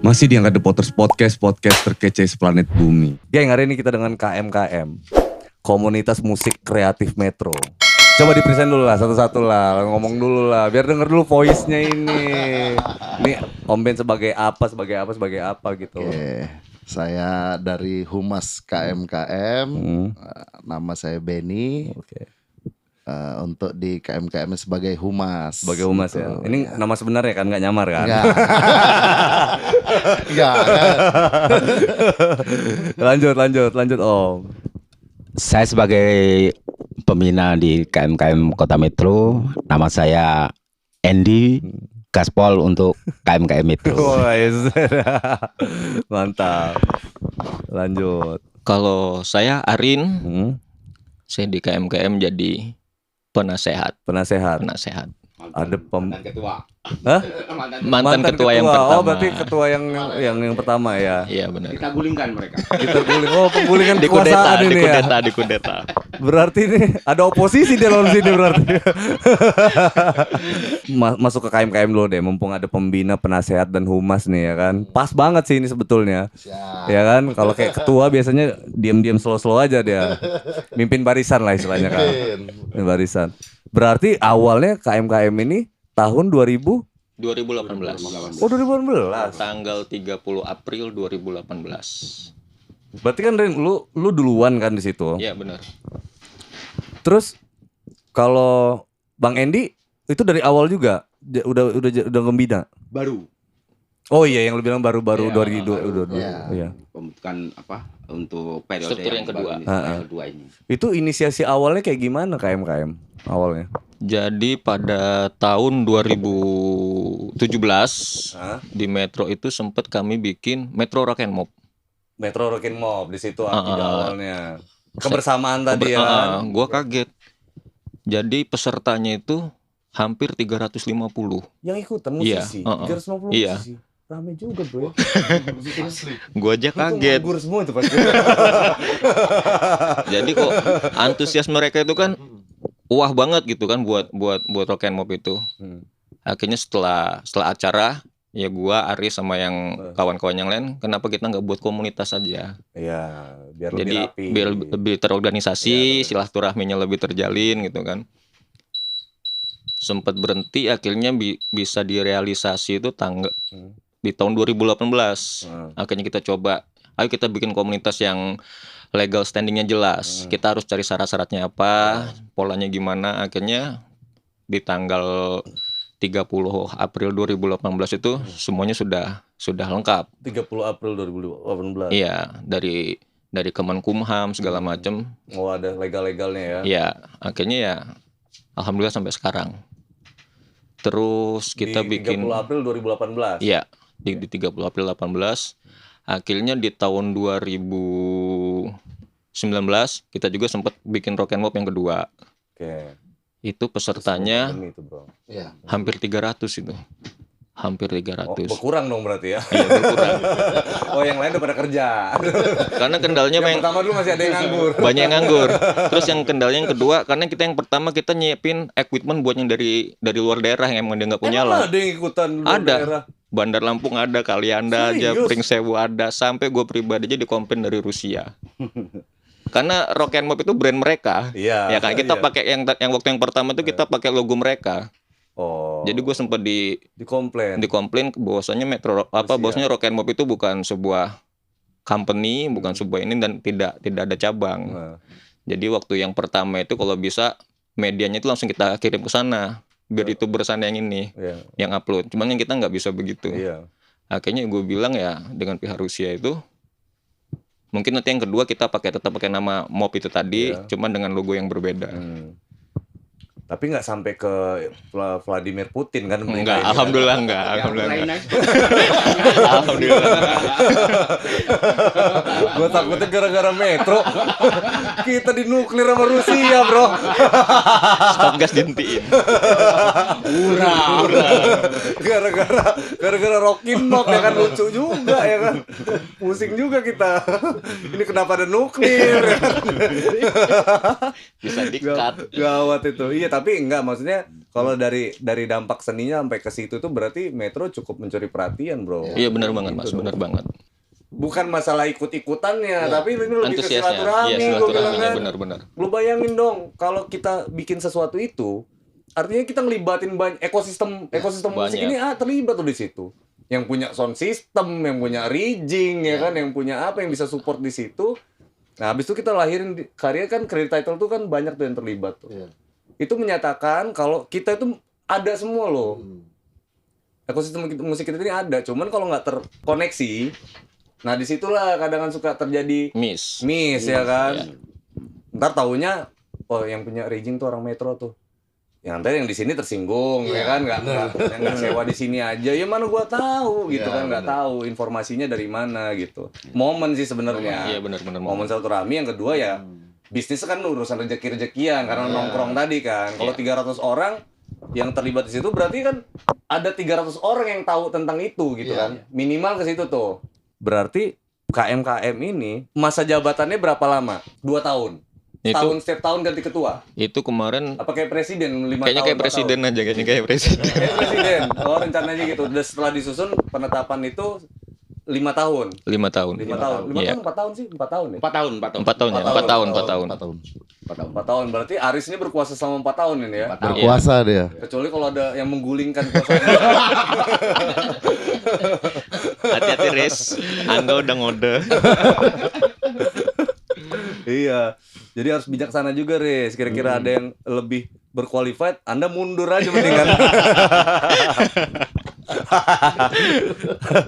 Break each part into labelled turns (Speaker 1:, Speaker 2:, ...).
Speaker 1: Masih di Angkat The Potters Podcast terkece seplanet bumi. Geng, hari ini kita dengan KMKM, Komunitas Musik Kreatif Metro. Coba dipresent dulu lah, satu-satu lah, ngomong dulu lah, biar denger dulu voice-nya ini. Ini Om Ben sebagai apa gitu.
Speaker 2: Oke, saya dari Humas KMKM, nama saya Benny.
Speaker 1: Oke.
Speaker 2: Untuk di KMKM sebagai Humas.
Speaker 1: Sebagai Humas
Speaker 2: gitu.
Speaker 1: ya. Ini nama sebenarnya kan, nggak nyamar kan?
Speaker 2: Enggak. Enggak.
Speaker 1: Lanjut Om.
Speaker 3: Saya sebagai pembina di KMKM Kota Metro, nama saya Andy, Gaspol untuk KMKM Metro.
Speaker 1: Wah, mantap. Lanjut.
Speaker 4: Kalau saya Arin, saya di KMKM jadi penasehat.
Speaker 1: Penasehat. Ada
Speaker 5: ketua.
Speaker 1: Hah?
Speaker 4: Mantan ketua yang pertama.
Speaker 1: Oh, berarti ketua yang pertama ya.
Speaker 4: Iya benar.
Speaker 5: Kita gulingkan mereka.
Speaker 1: Kita guling. Oh, penggulingan kekuasaan ini ya.
Speaker 4: Dikudeta.
Speaker 1: Berarti ini ada oposisi di dalam sini berarti. Masuk ke KMKM dulu deh, mumpung ada pembina, penasehat dan humas nih ya kan. Pas banget sih ini sebetulnya.
Speaker 2: Siap.
Speaker 1: Ya kan, kalau kayak ketua biasanya diam-diam slow-slow aja dia. Mimpin barisan lah istilahnya kan. Mimpin barisan. Berarti awalnya KMKM ini tahun 2018.
Speaker 4: 2018.
Speaker 1: Oh, 2018.
Speaker 4: Tanggal 30 April 2018.
Speaker 1: Berarti kan Rin, lu duluan kan di situ.
Speaker 4: Iya benar.
Speaker 1: Terus kalau Bang Andy itu dari awal juga udah ngembina.
Speaker 5: Baru.
Speaker 1: Oh iya, yang lu bilang baru-baru
Speaker 5: Iya,
Speaker 1: 2022.
Speaker 2: Iya.
Speaker 1: Iya.
Speaker 5: Pembentukan apa untuk periode
Speaker 4: Struktur yang kedua.
Speaker 5: baru ini, yang kedua ini.
Speaker 1: Itu inisiasi awalnya kayak gimana KMKM awalnya?
Speaker 4: Jadi pada tahun 2017 di Metro itu sempat kami bikin Metro Rock and Mob.
Speaker 1: Metro Rockin' Mob di situ ide awalnya. Kebersamaan tadi ya kan.
Speaker 4: Gua kaget. Jadi pesertanya itu hampir 350.
Speaker 1: Yang ikutan musisi.
Speaker 4: Iya,
Speaker 1: 350
Speaker 4: iya.
Speaker 1: musisi. Rame juga, Bro.
Speaker 4: Gua aja kaget.
Speaker 1: Nganggur semua itu pasti.
Speaker 4: Jadi kok antusias mereka itu kan wah banget gitu kan buat Rock and Mob itu. Akhirnya setelah acara ya gua Aris sama yang kawan-kawan yang lain, kenapa kita nggak buat komunitas aja?
Speaker 1: Iya, biar lebih
Speaker 4: Jadi
Speaker 1: rapi.
Speaker 4: biar lebih terorganisasi, silaturahminya lebih terjalin gitu kan. Sempat berhenti, akhirnya bisa direalisasi itu di tahun 2018. Akhirnya kita coba, ayo kita bikin komunitas yang legal standingnya jelas. Kita harus cari syarat-syaratnya apa, polanya gimana. Akhirnya di tanggal 30 April 2018 itu semuanya sudah lengkap.
Speaker 1: 30 April 2018.
Speaker 4: Iya, dari Kemenkumham segala macam.
Speaker 1: Oh, ada legal-legalnya ya.
Speaker 4: Iya, akhirnya ya alhamdulillah sampai sekarang. Terus kita
Speaker 1: di
Speaker 4: bikin
Speaker 1: 30 April 2018.
Speaker 4: Iya, di 30 April 18. Akhirnya di tahun 2019 kita juga sempat bikin Rock and Mob yang kedua.
Speaker 1: Oke.
Speaker 4: Itu pesertanya
Speaker 1: Ini itu, Bro.
Speaker 2: Iya.
Speaker 4: hampir 300 itu. Hampir 300.
Speaker 1: Oh, berkurang dong berarti ya.
Speaker 4: Iya, berkurang.
Speaker 1: Oh, yang lain udah pada kerja.
Speaker 4: Karena kendalanya
Speaker 1: Yang pertama dulu masih ada yang nganggur.
Speaker 4: banyak yang nganggur. Terus yang kendalanya yang kedua, karena kita yang pertama kita nyiapin equipment buat yang dari luar daerah yang emang dia nggak punya
Speaker 1: Emang
Speaker 4: lah.
Speaker 1: ada yang ikutan luar
Speaker 4: Ada.
Speaker 1: daerah?
Speaker 4: Bandar Lampung ada, Kalianda aja,
Speaker 1: Serius?
Speaker 4: Pringsewu ada, sampai gue pribadi aja dikomplain dari Rusia. Karena Rock and Mob itu brand mereka.
Speaker 1: Iya.
Speaker 4: Ya kan kita
Speaker 1: iya.
Speaker 4: pakai yang waktu yang pertama itu kita pakai logo mereka.
Speaker 1: Oh.
Speaker 4: Jadi gue sempat
Speaker 1: dikomplain.
Speaker 4: dikomplain bahwasanya bahwasanya Rock and Mob itu bukan sebuah company, bukan sebuah ini dan tidak ada cabang.
Speaker 1: Nah.
Speaker 4: Jadi waktu yang pertama itu kalau bisa medianya itu langsung kita kirim ke sana biar itu bersama yang ini
Speaker 1: Iya.
Speaker 4: yang upload. Cuman yang kita nggak bisa begitu.
Speaker 1: Iya.
Speaker 4: Akhirnya gue bilang ya dengan pihak Rusia itu mungkin nanti yang kedua kita tetap pakai nama Mob itu tadi, cuman dengan logo yang berbeda.
Speaker 1: Tapi nggak sampai ke Vladimir Putin kan?
Speaker 4: Enggak, alhamdulillah enggak, alhamdulillah.
Speaker 5: Ukraina
Speaker 4: Enggak. Alhamdulillah.
Speaker 1: Gue takutnya gara-gara Metro kita dinuklir sama Rusia, Bro.
Speaker 4: Stop gas dihentiin.
Speaker 1: Gara-gara Rockin' Mob ya kan, lucu juga ya kan. Pusing juga kita. Ini kenapa ada nuklir ya kan?
Speaker 4: Bisa di-cut.
Speaker 1: Gawat itu. Iya, tapi enggak, maksudnya Kalau dari dampak seninya sampai ke situ tuh berarti Metro cukup mencuri perhatian, Bro.
Speaker 4: Iya benar banget Mas,
Speaker 1: Gitu
Speaker 4: benar
Speaker 1: dong.
Speaker 4: banget.
Speaker 1: Bukan masalah ikut-ikutannya, tapi ini lebih ke
Speaker 4: Antusiasnya,
Speaker 1: silaturahmi,
Speaker 4: iya
Speaker 1: gua bilang
Speaker 4: silaturahminya
Speaker 1: kan.
Speaker 4: benar-benar.
Speaker 1: Lu bayangin dong, kalau kita bikin sesuatu itu, artinya kita ngelibatin banyak ekosistem musik
Speaker 4: banyak.
Speaker 1: ini terlibat tuh di situ. Yang punya sound system, yang punya rigging, ya kan, yang punya apa yang bisa support di situ. Nah, habis itu kita lahirin karya kan, credit title tuh kan banyak tuh yang terlibat tuh.
Speaker 2: Iya.
Speaker 1: Itu menyatakan kalau kita itu ada semua loh. Ekosistem musik kita ini ada, cuman kalau nggak terkoneksi, nah disitulah kadang suka terjadi
Speaker 4: Miss.
Speaker 1: ya kan.
Speaker 4: Iya.
Speaker 1: Ntar taunya oh yang punya rigging tuh orang Metro tuh. Yang di sini tersinggung ya kan, nggak sewa di sini aja. Ya mana gua tahu gitu kan, nggak tahu informasinya dari mana gitu. Momen sih sebenarnya.
Speaker 4: Iya benar-benar.
Speaker 1: Momen silaturahmi. Yang kedua ya bisnis kan urusan rezeki-rezekian karena nongkrong tadi kan. Kalau 300 orang yang terlibat di situ berarti kan ada 300 orang yang tahu tentang itu gitu kan. Minimal ke situ tuh. Berarti KMKM ini masa jabatannya berapa lama? 2 tahun. Setiap tahun ganti ketua.
Speaker 4: Itu kemarin
Speaker 1: Apa kayak presiden 5 tahun?
Speaker 4: kayaknya kayak
Speaker 1: 4
Speaker 4: presiden
Speaker 1: tahun?
Speaker 4: aja, kayaknya kayak presiden.
Speaker 1: Kayak presiden. Oh, rencananya gitu. Dan setelah disusun penetapan itu 5 tahun.
Speaker 4: 5 tahun.
Speaker 1: 5 tahun. 5
Speaker 4: Iya.
Speaker 1: tahun 4 tahun sih? 4 tahun ya?
Speaker 5: 4 tahun, 4 tahun.
Speaker 4: 4 tahun ya, 4 tahun, 4 tahun.
Speaker 2: 4 tahun.
Speaker 1: 4 tahun. Berarti Aris ini berkuasa selama 4 tahun ini ya?
Speaker 5: 4 tahun.
Speaker 2: Berkuasa dia.
Speaker 1: Kecuali kalau ada yang menggulingkan kuasanya.
Speaker 4: Hati-hati Res, Anda udah ngode.
Speaker 1: Iya. Jadi harus bijaksana juga, Riz. Kira-kira ada yang lebih berqualified, Anda mundur aja mendingan.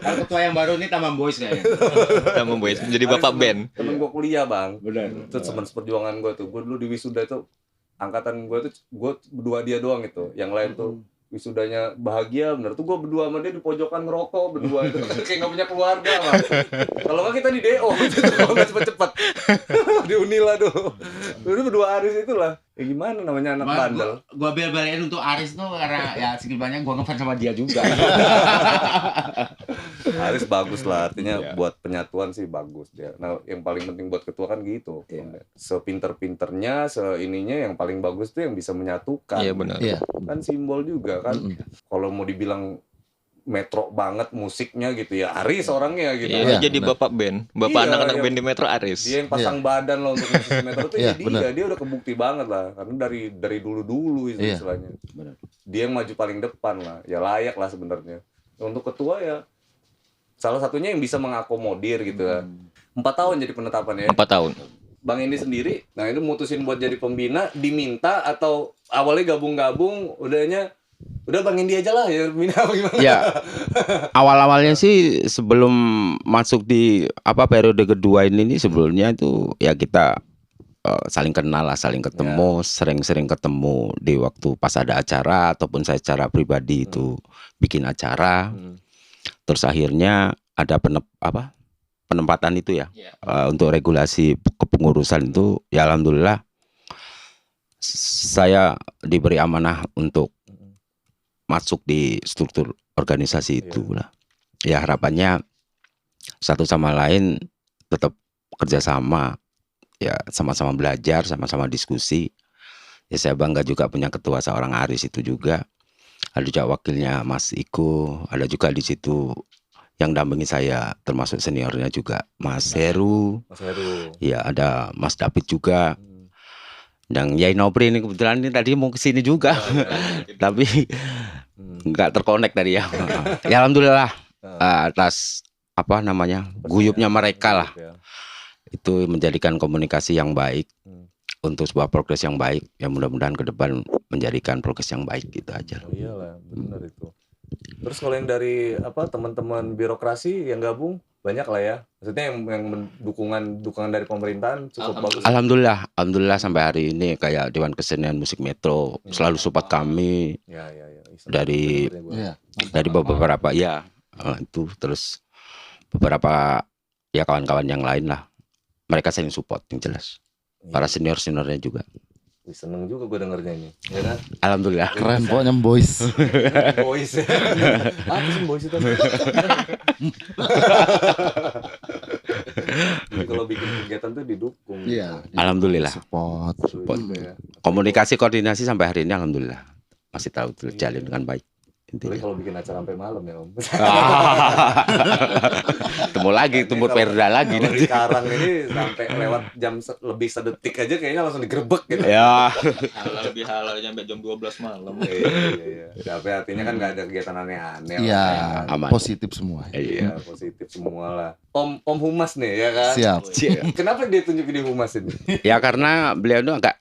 Speaker 5: Kalau ketua yang baru ini Taman Boys kayaknya.
Speaker 4: Kita membuat jadi bapak band.
Speaker 1: Temen gue kuliah, Bang.
Speaker 5: Benar.
Speaker 1: Itu teman seperjuangan gue tuh. Gue dulu di wisuda itu angkatan gue tuh gue berdua dia doang itu. Yang lain tuh wisudanya bahagia bener tuh, gue berdua sama dia di pojokan ngerokok berdua itu kayak nggak punya keluarga lah. Kalau nggak kita di DO gitu, kalau nggak cepet-cepet di Unila tuh. Itu berdua Aris itulah. Ya gimana namanya anak bandel.
Speaker 5: Gua bel-belain untuk Aris tuh karena ya sedikit banyak gua ngefans sama dia juga.
Speaker 1: Aris bagus lah, artinya buat penyatuan sih bagus dia. Nah, yang paling penting buat ketua kan gitu. Sepinter-pinternya, seininya yang paling bagus tuh yang bisa menyatukan.
Speaker 4: Iya benar.
Speaker 2: Iya.
Speaker 1: Kan simbol juga kan. Kalau mau dibilang Metro banget musiknya gitu ya, Aris orangnya gitu.
Speaker 4: Iya,
Speaker 2: Iya,
Speaker 4: jadi
Speaker 2: benar.
Speaker 4: bapak band, bapak
Speaker 1: Iya,
Speaker 4: anak-anak
Speaker 1: iya.
Speaker 4: band di Metro Aris.
Speaker 1: Dia yang pasang badan loh untuk musisi Metro tuh
Speaker 2: Iya,
Speaker 1: ya
Speaker 2: benar.
Speaker 1: dia udah kebukti banget lah. Karena dari dulu-dulu itu
Speaker 2: Iya.
Speaker 1: istilahnya.
Speaker 5: Benar.
Speaker 1: Dia yang maju paling depan lah. Ya layak lah sebenarnya. Untuk ketua ya salah satunya yang bisa mengakomodir gitu ya. 4 tahun jadi penetapannya ya.
Speaker 4: 4 tahun.
Speaker 1: Bang Indi sendiri, nah itu mutusin buat jadi pembina, diminta atau awalnya gabung-gabung, udah Bang Indi aja lah ya bina apa gimana?
Speaker 3: Ya, awal-awalnya sih sebelum masuk di periode kedua ini sebelumnya itu ya kita saling kenal lah, saling ketemu, sering-sering ketemu di waktu pas ada acara ataupun saya secara pribadi itu bikin acara. Terus akhirnya ada penempatan itu ya untuk regulasi kepengurusan itu ya alhamdulillah saya diberi amanah untuk masuk di struktur organisasi itu lah. Ya harapannya satu sama lain tetap kerjasama, ya sama-sama belajar, sama-sama diskusi. Ya saya bangga juga punya ketua seorang Aris itu juga. Ada juga wakilnya Mas Iko, ada juga di situ yang dampingi saya termasuk seniornya juga Mas Heru.
Speaker 1: Mas Heru.
Speaker 3: Ya ada Mas David juga. Dan Yai Nopri ini kebetulan ini tadi mau kesini juga, tapi nggak terkonek tadi ya. Ya alhamdulillah atas guyupnya mereka lah, itu menjadikan komunikasi yang baik untuk sebuah progres yang baik. Ya mudah-mudahan ke depan menjadikan progres yang baik gitu aja.
Speaker 1: Oh iyalah, benar itu. Terus kalau yang dari teman-teman birokrasi yang gabung banyak lah ya. Maksudnya yang dukungan dari pemerintahan cukup bagus.
Speaker 3: Alhamdulillah sampai hari ini kayak Dewan Kesenian Musik Metro selalu support kami
Speaker 1: Ya.
Speaker 3: dari
Speaker 2: Iya.
Speaker 3: dari beberapa itu, terus beberapa ya kawan-kawan yang lain lah, mereka saling support yang jelas. Para seniornya juga.
Speaker 1: Seneng juga gue dengernya ini, ya kan?
Speaker 3: Alhamdulillah.
Speaker 2: Keren pokoknya boys.
Speaker 1: Boys ya. Apa sih boys itu? Jadi kalau bikin kegiatan tuh didukung.
Speaker 2: Iya.
Speaker 3: Alhamdulillah.
Speaker 2: Support.
Speaker 1: Support. Ya.
Speaker 3: Komunikasi koordinasi sampai hari ini alhamdulillah masih tahu terjalin dengan baik.
Speaker 1: Boleh
Speaker 3: Intinya.
Speaker 1: kalau bikin acara sampai malam ya Om.
Speaker 3: Temu lagi, temu perda lagi
Speaker 1: Kalau di
Speaker 3: nanti.
Speaker 1: Karang ini sampai lewat jam lebih sedetik aja kayaknya langsung digerebek gitu.
Speaker 3: Ya.
Speaker 4: Lebih halal sampai jam 12 malam.
Speaker 1: Iya. Tapi artinya kan nggak ada kegiatan aneh-aneh.
Speaker 2: Iya,
Speaker 1: lah.
Speaker 3: aman.
Speaker 2: positif semua.
Speaker 3: Iya.
Speaker 1: Iya, positif semua lah. Om Humas nih ya kan.
Speaker 2: Siap.
Speaker 1: Kenapa dia tunjuk di Humas ini?
Speaker 3: Ya karena beliau itu agak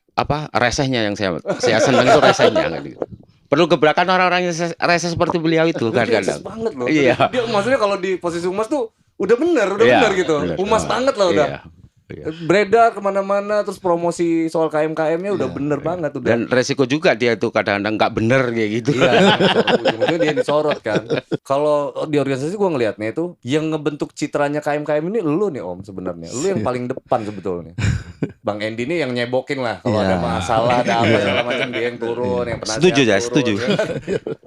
Speaker 3: resehnya yang saya senang itu resehnya gitu. Perlu gebrakan orang-orang yang reseh seperti beliau itu
Speaker 1: Dia
Speaker 3: kadang-kadang.
Speaker 1: eksis banget loh.
Speaker 3: Iya.
Speaker 1: Dia maksudnya kalau di posisi Humas tuh udah bener
Speaker 3: Iya,
Speaker 1: gitu.
Speaker 3: bener.
Speaker 1: Humas banget lah udah.
Speaker 3: Iya. Iya.
Speaker 1: Beredar kemana-mana terus promosi soal KMKM-nya udah bener banget udah.
Speaker 3: Dan resiko juga dia itu kadang-kadang nggak bener kayak gitu.
Speaker 1: Iya, ujung-ujungnya dia disorot kan. Kalau di organisasi gua ngelihatnya itu yang ngebentuk citranya KMKM ini lu nih Om sebenarnya. Lu yang paling depan sebetulnya. Bang Endi ini yang nyebokin lah kalau
Speaker 2: Iya.
Speaker 1: ada masalah, ada apa segala macam dia yang turun, yang penasihat
Speaker 3: Setuju, ya,
Speaker 1: turun,
Speaker 3: setuju.
Speaker 1: Ya kan?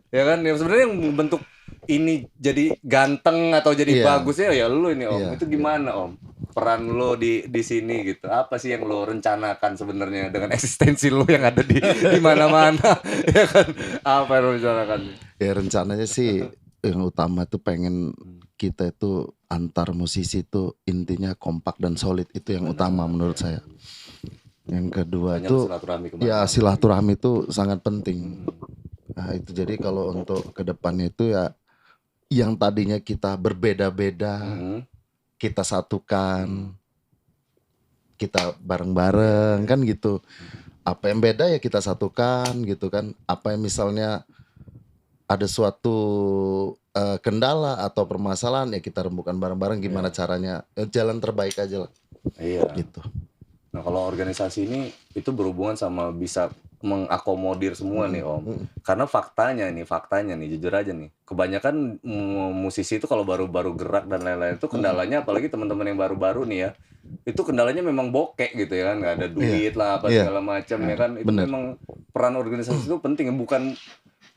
Speaker 1: Ya kan yang sebenarnya yang membentuk ini jadi ganteng atau jadi
Speaker 2: Iya.
Speaker 1: bagusnya ya lu ini Om.
Speaker 2: Iya.
Speaker 1: Itu gimana Om? Peran lo di sini gitu. Apa sih yang lo rencanakan sebenarnya dengan eksistensi lo yang ada di mana-mana? Ya kan? Apa yang lo rencanakan?
Speaker 2: Ya rencananya sih yang utama tuh pengen kita itu antar musisi itu intinya kompak dan solid, itu yang utama menurut saya. Yang kedua
Speaker 1: Makanya
Speaker 2: itu
Speaker 1: lo silaturahmi kemana?
Speaker 2: ya silaturahmi itu sangat penting. Nah itu jadi kalau untuk kedepannya itu ya yang tadinya kita berbeda-beda
Speaker 1: Hmm.
Speaker 2: kita satukan, kita bareng-bareng kan gitu. Apa yang beda ya kita satukan gitu kan. Apa yang misalnya ada suatu kendala atau permasalahan ya kita rembukan bareng-bareng gimana caranya. Jalan terbaik aja lah
Speaker 1: Iya.
Speaker 2: gitu.
Speaker 1: Nah kalau organisasi ini itu berhubungan sama bisa mengakomodir semua nih Om. Karena faktanya nih jujur aja nih. Kebanyakan musisi itu kalau baru-baru gerak dan lain-lain itu kendalanya apalagi teman-teman yang baru-baru nih ya. Itu kendalanya memang bokek gitu ya kan, nggak ada duit lah apa
Speaker 2: Iya.
Speaker 1: segala macam ya kan. Itu
Speaker 2: Bener.
Speaker 1: memang peran organisasi itu penting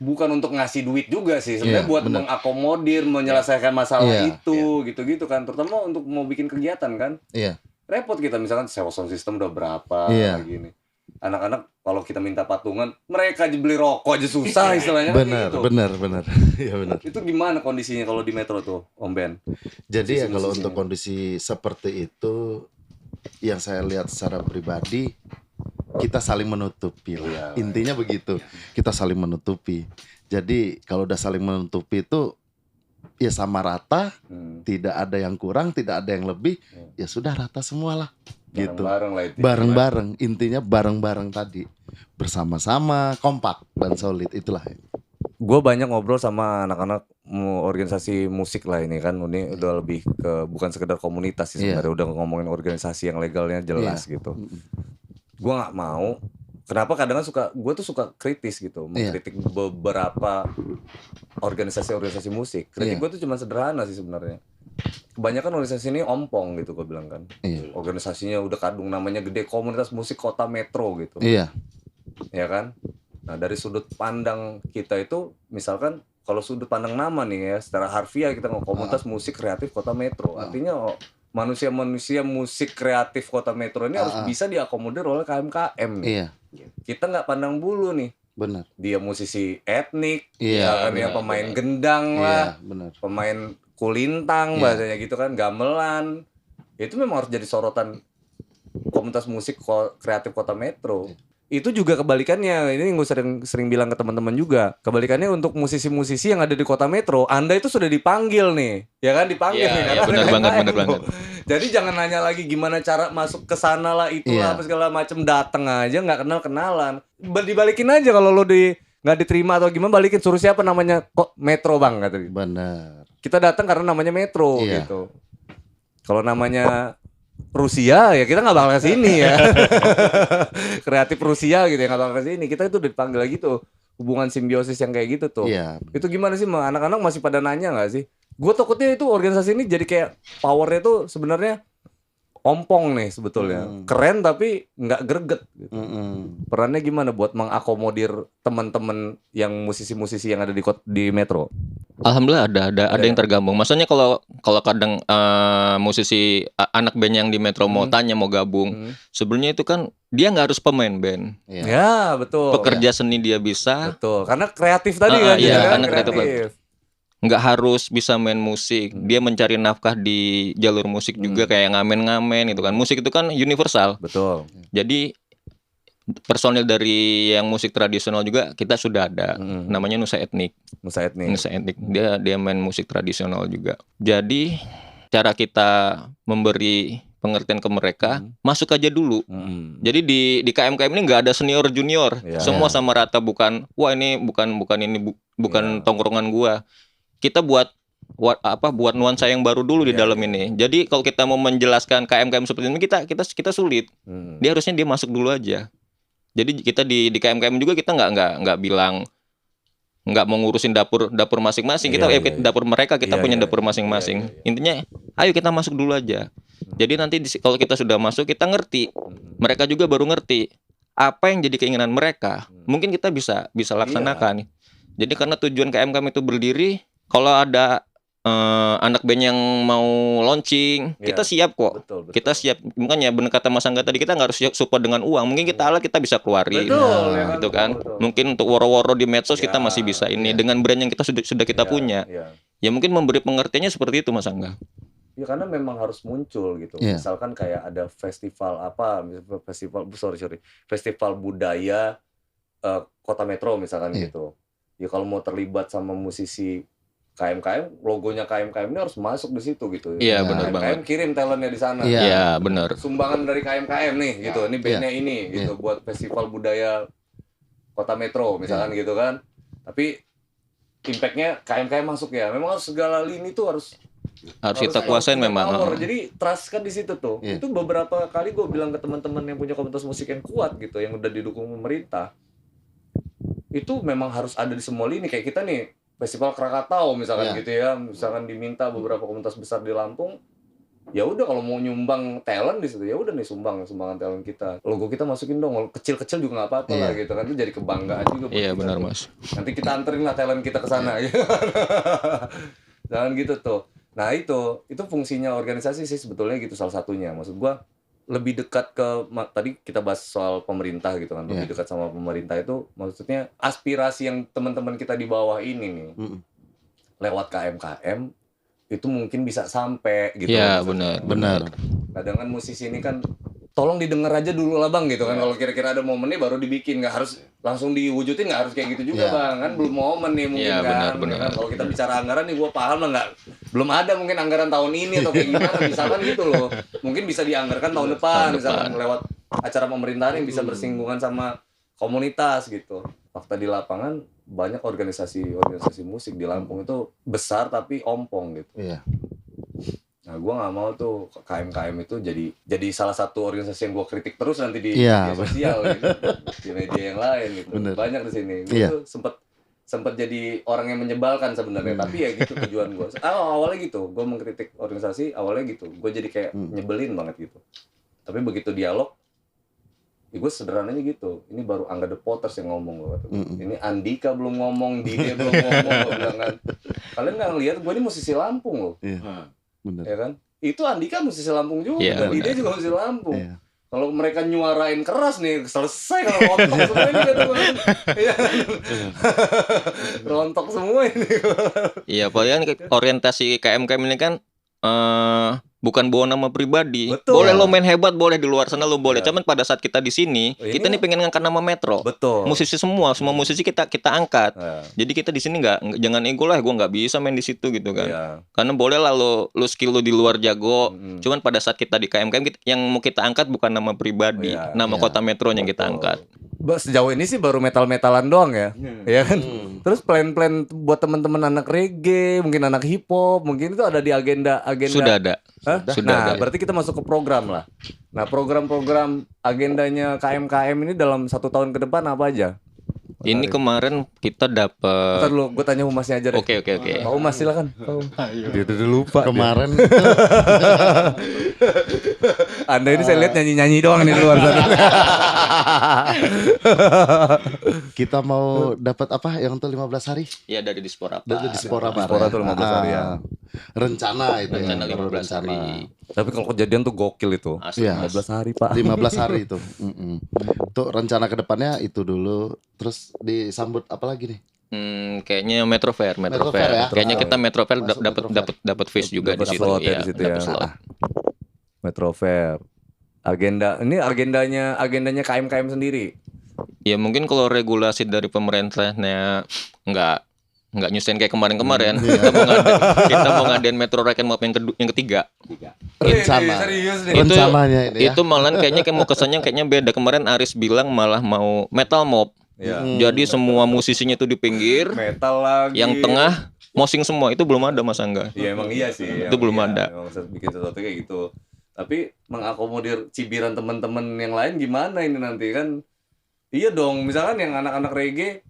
Speaker 1: bukan untuk ngasih duit juga sih sebenarnya
Speaker 2: Iya,
Speaker 1: buat
Speaker 2: bener.
Speaker 1: mengakomodir menyelesaikan masalah
Speaker 2: Iya.
Speaker 1: itu gitu-gitu kan, terutama untuk mau bikin kegiatan kan.
Speaker 2: Iya.
Speaker 1: Repot kita misalkan sewa sound system udah berapa
Speaker 2: Iya.
Speaker 1: gini. Anak-anak kalau kita minta patungan, mereka aja beli rokok aja susah istilahnya kan
Speaker 2: Benar,
Speaker 1: gitu.
Speaker 2: benar. Iya benar.
Speaker 1: Itu gimana kondisinya kalau di Metro tuh, Om Ben?
Speaker 2: Jadi ya kalau
Speaker 1: Musisi-musisinya.
Speaker 2: untuk kondisi seperti itu yang saya lihat secara pribadi kita saling menutupi lah.
Speaker 1: Iya.
Speaker 2: Intinya begitu. Kita saling menutupi. Jadi kalau udah saling menutupi itu ya sama rata, tidak ada yang kurang, tidak ada yang lebih, ya sudah rata semua lah. Gitu.
Speaker 1: Bareng-bareng lah itu.
Speaker 2: Bareng-bareng, intinya bareng-bareng tadi. Bersama-sama, kompak dan solid itulah.
Speaker 1: Gue banyak ngobrol sama anak-anak organisasi musik lah ini kan, ini udah lebih ke bukan sekedar komunitas sih
Speaker 2: Iya.
Speaker 1: sebenarnya, udah ngomongin organisasi yang legalnya jelas gitu. Gue nggak mau. Kenapa kadang gue tuh suka kritis gitu, mengkritik beberapa organisasi-organisasi musik. Kritik
Speaker 2: Iya.
Speaker 1: gue tuh cuma sederhana sih sebenarnya. Kebanyakan organisasi ini ompong gitu gue bilang kan.
Speaker 2: Iya.
Speaker 1: Organisasinya udah kadung namanya gede, komunitas musik kota Metro gitu.
Speaker 2: Iya.
Speaker 1: Ya kan? Nah dari sudut pandang kita itu, misalkan kalau sudut pandang nama nih ya, secara harfiah kita ngomong komunitas musik kreatif kota Metro. Artinya manusia-manusia musik kreatif kota Metro ini harus bisa diakomodir oleh KMKM nih.
Speaker 2: Iya.
Speaker 1: Kita nggak pandang bulu nih.
Speaker 2: Benar.
Speaker 1: Dia musisi etnik,
Speaker 2: Iya,
Speaker 1: misalkan yang pemain gendang lah,
Speaker 2: Iya, benar.
Speaker 1: pemain kulintang bahasanya gitu kan, gamelan. Itu memang harus jadi sorotan komunitas musik kreatif kota Metro. Itu juga kebalikannya, ini gue sering bilang ke teman-teman juga. Kebalikannya untuk musisi-musisi yang ada di kota Metro, Anda itu sudah dipanggil nih. Ya kan dipanggil
Speaker 4: Iya,
Speaker 1: nih.
Speaker 4: iya,
Speaker 1: karena
Speaker 4: benar
Speaker 1: ada
Speaker 4: banget,
Speaker 1: KMKM
Speaker 4: benar
Speaker 1: tuh.
Speaker 4: banget.
Speaker 1: Jadi jangan nanya lagi gimana cara masuk ke sana lah, itulah
Speaker 2: Iya.
Speaker 1: apa segala macam, dateng aja nggak kenal-kenalan. Dibalikin aja kalau lo nggak diterima atau gimana, balikin, suruh siapa namanya, kok Metro Bang kata dia.
Speaker 2: Benar.
Speaker 1: Kita datang karena namanya Metro
Speaker 2: Iya.
Speaker 1: gitu. Kalau namanya Rusia ya kita nggak bakal kesini ya. Kreatif Rusia gitu ya nggak bakal kesini. Kita itu udah dipanggil lagi tuh, hubungan simbiosis yang kayak gitu tuh.
Speaker 2: Iya.
Speaker 1: Itu gimana sih, anak-anak masih pada nanya nggak sih? Gue takutnya itu organisasi ini jadi kayak powernya tuh sebenarnya ompong nih sebetulnya. Keren tapi nggak greget gitu. Perannya gimana buat mengakomodir teman-teman yang musisi-musisi yang ada di Metro?
Speaker 4: Alhamdulillah ada yang tergabung. Maksudnya kalau kadang musisi anak band yang di Metro mau tanya mau gabung, sebenarnya itu kan dia nggak harus pemain band.
Speaker 2: Iya.
Speaker 1: Ya, betul.
Speaker 4: Pekerja seni dia bisa,
Speaker 1: Betul. Karena kreatif tadi
Speaker 4: Ah,
Speaker 1: kan.
Speaker 4: iya,
Speaker 1: gitu kan,
Speaker 4: karena kreatif. Nggak harus bisa main musik. Dia mencari nafkah di jalur musik juga kayak ngamen-ngamen gitu kan. Musik itu kan universal.
Speaker 1: Betul.
Speaker 4: Jadi personil dari yang musik tradisional juga kita sudah ada. Namanya Nusa Etnik.
Speaker 1: Nusa Etnik.
Speaker 4: Nusa Etnik. Dia main musik tradisional juga. Jadi cara kita memberi pengertian ke mereka, masuk aja dulu. Jadi di KMKM ini nggak ada senior junior,
Speaker 1: Iya.
Speaker 4: semua sama rata. Bukan wah ini bukan tongkrongan gua. Kita buat nuansa yang baru dulu di dalam ini. Jadi kalau kita mau menjelaskan KMKM seperti ini kita sulit. Dia harusnya dia masuk dulu aja. Jadi kita di KMKM juga kita nggak bilang nggak mau ngurusin dapur masing-masing. Kita dapur mereka kita punya dapur masing-masing. Intinya ayo kita masuk dulu aja. Jadi nanti kalau kita sudah masuk kita ngerti. Mereka juga baru ngerti apa yang jadi keinginan mereka. Mungkin kita bisa laksanakan. Jadi karena tujuan KMKM itu berdiri, kalau ada anak band yang mau launching, kita siap kok.
Speaker 1: Betul.
Speaker 4: Kita siap. Makanya benar kata Mas Angga tadi, kita nggak harus support dengan uang. Mungkin kita alat kita bisa keluarin,
Speaker 1: Betul, ya kan?
Speaker 4: gitu kan.
Speaker 1: Betul.
Speaker 4: Mungkin untuk woro-woro di medsos kita masih bisa ini dengan brand yang kita sudah kita punya.
Speaker 1: Iya.
Speaker 4: Ya mungkin memberi pengertiannya seperti itu Mas Angga.
Speaker 1: Ya karena memang harus muncul gitu.
Speaker 2: Iya.
Speaker 1: Misalkan kayak ada festival festival budaya Kota Metro misalkan
Speaker 2: Iya.
Speaker 1: gitu. Ya kalau mau terlibat sama musisi KMKM, logonya KMKM ini harus masuk di situ gitu.
Speaker 4: Iya,
Speaker 1: KMKM
Speaker 4: benar banget.
Speaker 1: kirim talentnya di sana.
Speaker 2: Iya.
Speaker 4: Iya, benar.
Speaker 1: Sumbangan dari KMKM nih gitu. Ini bandnya ini gitu
Speaker 2: Iya.
Speaker 1: buat festival budaya Kota Metro misalkan gitu kan. Tapi impactnya KMKM masuk ya. Memang harus segala lini tuh harus
Speaker 4: Harus kita kuasain
Speaker 1: punya
Speaker 4: memang.
Speaker 1: power. Jadi trust kan di situ tuh.
Speaker 2: Iya.
Speaker 1: Itu beberapa kali gue bilang ke teman-teman yang punya komunitas musik yang kuat gitu, yang udah didukung pemerintah. Itu memang harus ada di semua lini. Kayak kita nih Festival Krakatau misalkan
Speaker 2: Iya.
Speaker 1: gitu ya, misalkan diminta beberapa komunitas besar di Lampung, ya udah kalau mau nyumbang talent di situ ya udah nih sumbangan talent kita, logo kita masukin dong, kecil-kecil juga nggak apa-apa lah gitu kan, itu jadi kebanggaan juga buat
Speaker 4: Iya,
Speaker 1: kita
Speaker 4: benar
Speaker 1: tuh.
Speaker 4: Mas.
Speaker 1: Nanti kita anterin lah talent kita ke sana gitu. Jangan gitu tuh. Nah itu fungsinya organisasi sih sebetulnya gitu, salah satunya. Maksud gua lebih dekat ke tadi kita bahas soal pemerintah gitu kan, lebih dekat sama pemerintah itu maksudnya aspirasi yang teman-teman kita di bawah ini nih lewat KMKM itu mungkin bisa sampai gitu.
Speaker 4: Iya,
Speaker 1: Maksudnya.
Speaker 2: Benar.
Speaker 1: Kadang kan musisi ini kan tolong didengar aja dulu lah bang gitu kan, kalau kira-kira ada momennya baru dibikin, nggak harus langsung diwujudin, nggak harus kayak gitu juga bang kan, belum momen nih mungkin
Speaker 4: Iya,
Speaker 1: kan.
Speaker 4: benar.
Speaker 1: Kan? Kalau kita bicara anggaran nih gua paham lah, nggak belum ada mungkin anggaran tahun ini atau kayak gimana misalkan gitu loh, mungkin bisa dianggarkan tahun depan misalkan lewat acara pemerintahan yang bisa bersinggungan sama komunitas gitu. Fakta di lapangan banyak organisasi musik di Lampung itu besar tapi ompong gitu.
Speaker 2: Iya.
Speaker 1: Nah, gue nggak mau tuh KMKM itu jadi salah satu organisasi yang gue kritik terus nanti di
Speaker 2: Iya,
Speaker 1: media sosial gitu, di media yang lain gitu.
Speaker 2: Bener.
Speaker 1: Banyak di sini. Gue
Speaker 2: Iya.
Speaker 1: tuh sempet jadi orang yang menyebalkan sebenarnya, tapi ya gitu tujuan gue. Awalnya gitu, gue mengkritik organisasi awalnya gitu. Gue jadi kayak nyebelin banget gitu. Tapi begitu dialog, ya gue sederhananya gitu. Ini baru Angga The Potters yang ngomong gue kata. Ini Andika belum ngomong, Dide belum ngomong, gue bilang kan. Kalian nggak ngeliat gue ini musisi Lampung loh.
Speaker 2: Iya. Benar.
Speaker 1: Ya kan? Itu Andika musisi Lampung juga,
Speaker 4: Iya,
Speaker 1: Dide juga musisi Lampung.
Speaker 2: Iya.
Speaker 1: Kalau mereka nyuarain keras nih, selesai kalau rontok semua ini kata gue. Iya. Rontok semua ini.
Speaker 4: Iya, apalagi orientasi KMKM ini kan bukan bawa nama pribadi.
Speaker 1: Betul.
Speaker 4: Boleh lo main hebat, boleh di luar sana lo boleh.
Speaker 1: Ya.
Speaker 4: Cuman pada saat kita di sini,
Speaker 1: Ini
Speaker 4: kita nih pengen ngangkat nama Metro.
Speaker 1: Betul.
Speaker 4: Musisi semua musisi kita angkat.
Speaker 1: Ya.
Speaker 4: Jadi kita di sini jangan ego lah, gue nggak bisa main di situ gitu kan.
Speaker 1: Iya.
Speaker 4: Karena boleh lah lo skill lo di luar jago. Cuman pada saat kita di KMKM yang mau kita angkat bukan nama pribadi,
Speaker 1: Iya.
Speaker 4: nama kota metronya yang kita angkat.
Speaker 1: Sejauh ini sih baru metal-metalan doang ya. Ya kan? Terus plan-plan buat teman-teman anak reggae, mungkin anak hip hop, mungkin itu ada di agenda.
Speaker 4: Sudah ada.
Speaker 1: Hah?
Speaker 4: Sudah
Speaker 1: Nah,
Speaker 4: ada.
Speaker 1: berarti kita masuk ke program lah. Nah, program-program agendanya KMKM ini dalam 1 tahun ke depan apa aja?
Speaker 4: Ini kemarin kita
Speaker 1: Ntar
Speaker 4: dapat.
Speaker 1: dulu, gue tanya Humasnya aja deh.
Speaker 4: Oke.
Speaker 1: Pak Humas silakan. Dia udah lupa.
Speaker 2: Kemarin
Speaker 1: Anda ini saya lihat nyanyi-nyanyi doang nih di luar sana.
Speaker 2: Kita mau dapat apa yang tuh 15 hari?
Speaker 4: Ya dari Dispora
Speaker 2: Dari
Speaker 4: Pak.
Speaker 2: Dispora
Speaker 1: Dispora tuh 15 hari ya.
Speaker 2: Rencana itu
Speaker 4: Rencana
Speaker 2: ya.
Speaker 4: 15 hari.
Speaker 1: Tapi kalau kejadian tuh gokil itu.
Speaker 4: Asli,
Speaker 2: Iya.
Speaker 4: Mas.
Speaker 1: 15 hari Pak.
Speaker 2: 15 hari itu. Tuh rencana ke depannya itu dulu. Terus disambut apa lagi nih?
Speaker 4: Kayaknya Metro Fair.
Speaker 2: Ya?
Speaker 4: Kayaknya kita Metro Fair
Speaker 2: Masuk
Speaker 4: dapat
Speaker 2: Metro Fair.
Speaker 4: dapat face juga di
Speaker 1: Dapat
Speaker 4: situ.
Speaker 1: slot ya
Speaker 4: Iya,
Speaker 1: di situ
Speaker 4: dapat
Speaker 1: ya.
Speaker 4: slot.
Speaker 1: Metro Fair. Agendanya KM sendiri.
Speaker 4: Ya mungkin kalau regulasi dari pemerintahnya nggak nyusahin kayak kemarin-kemarin, kita mau ngadain Metro Rec and Mop yang ketiga.
Speaker 2: Rencana.
Speaker 1: Serius nih.
Speaker 4: Itu-
Speaker 2: Rencananya ini ya.
Speaker 4: Itu malahan kayaknya mau kesannya kayaknya beda. Kemarin Aris bilang malah mau metal mob.
Speaker 1: Ya.
Speaker 4: Jadi semua musisinya itu di pinggir,
Speaker 1: Metal lagi.
Speaker 4: yang tengah mosing semua. Itu belum ada Mas Angga.
Speaker 1: Iya emang iya sih.
Speaker 4: Itu belum ada.
Speaker 1: Emang bikin sesuatu kayak gitu. Tapi mengakomodir cibiran teman-teman yang lain gimana ini nanti kan? Iya dong. Misalkan yang anak-anak reggae,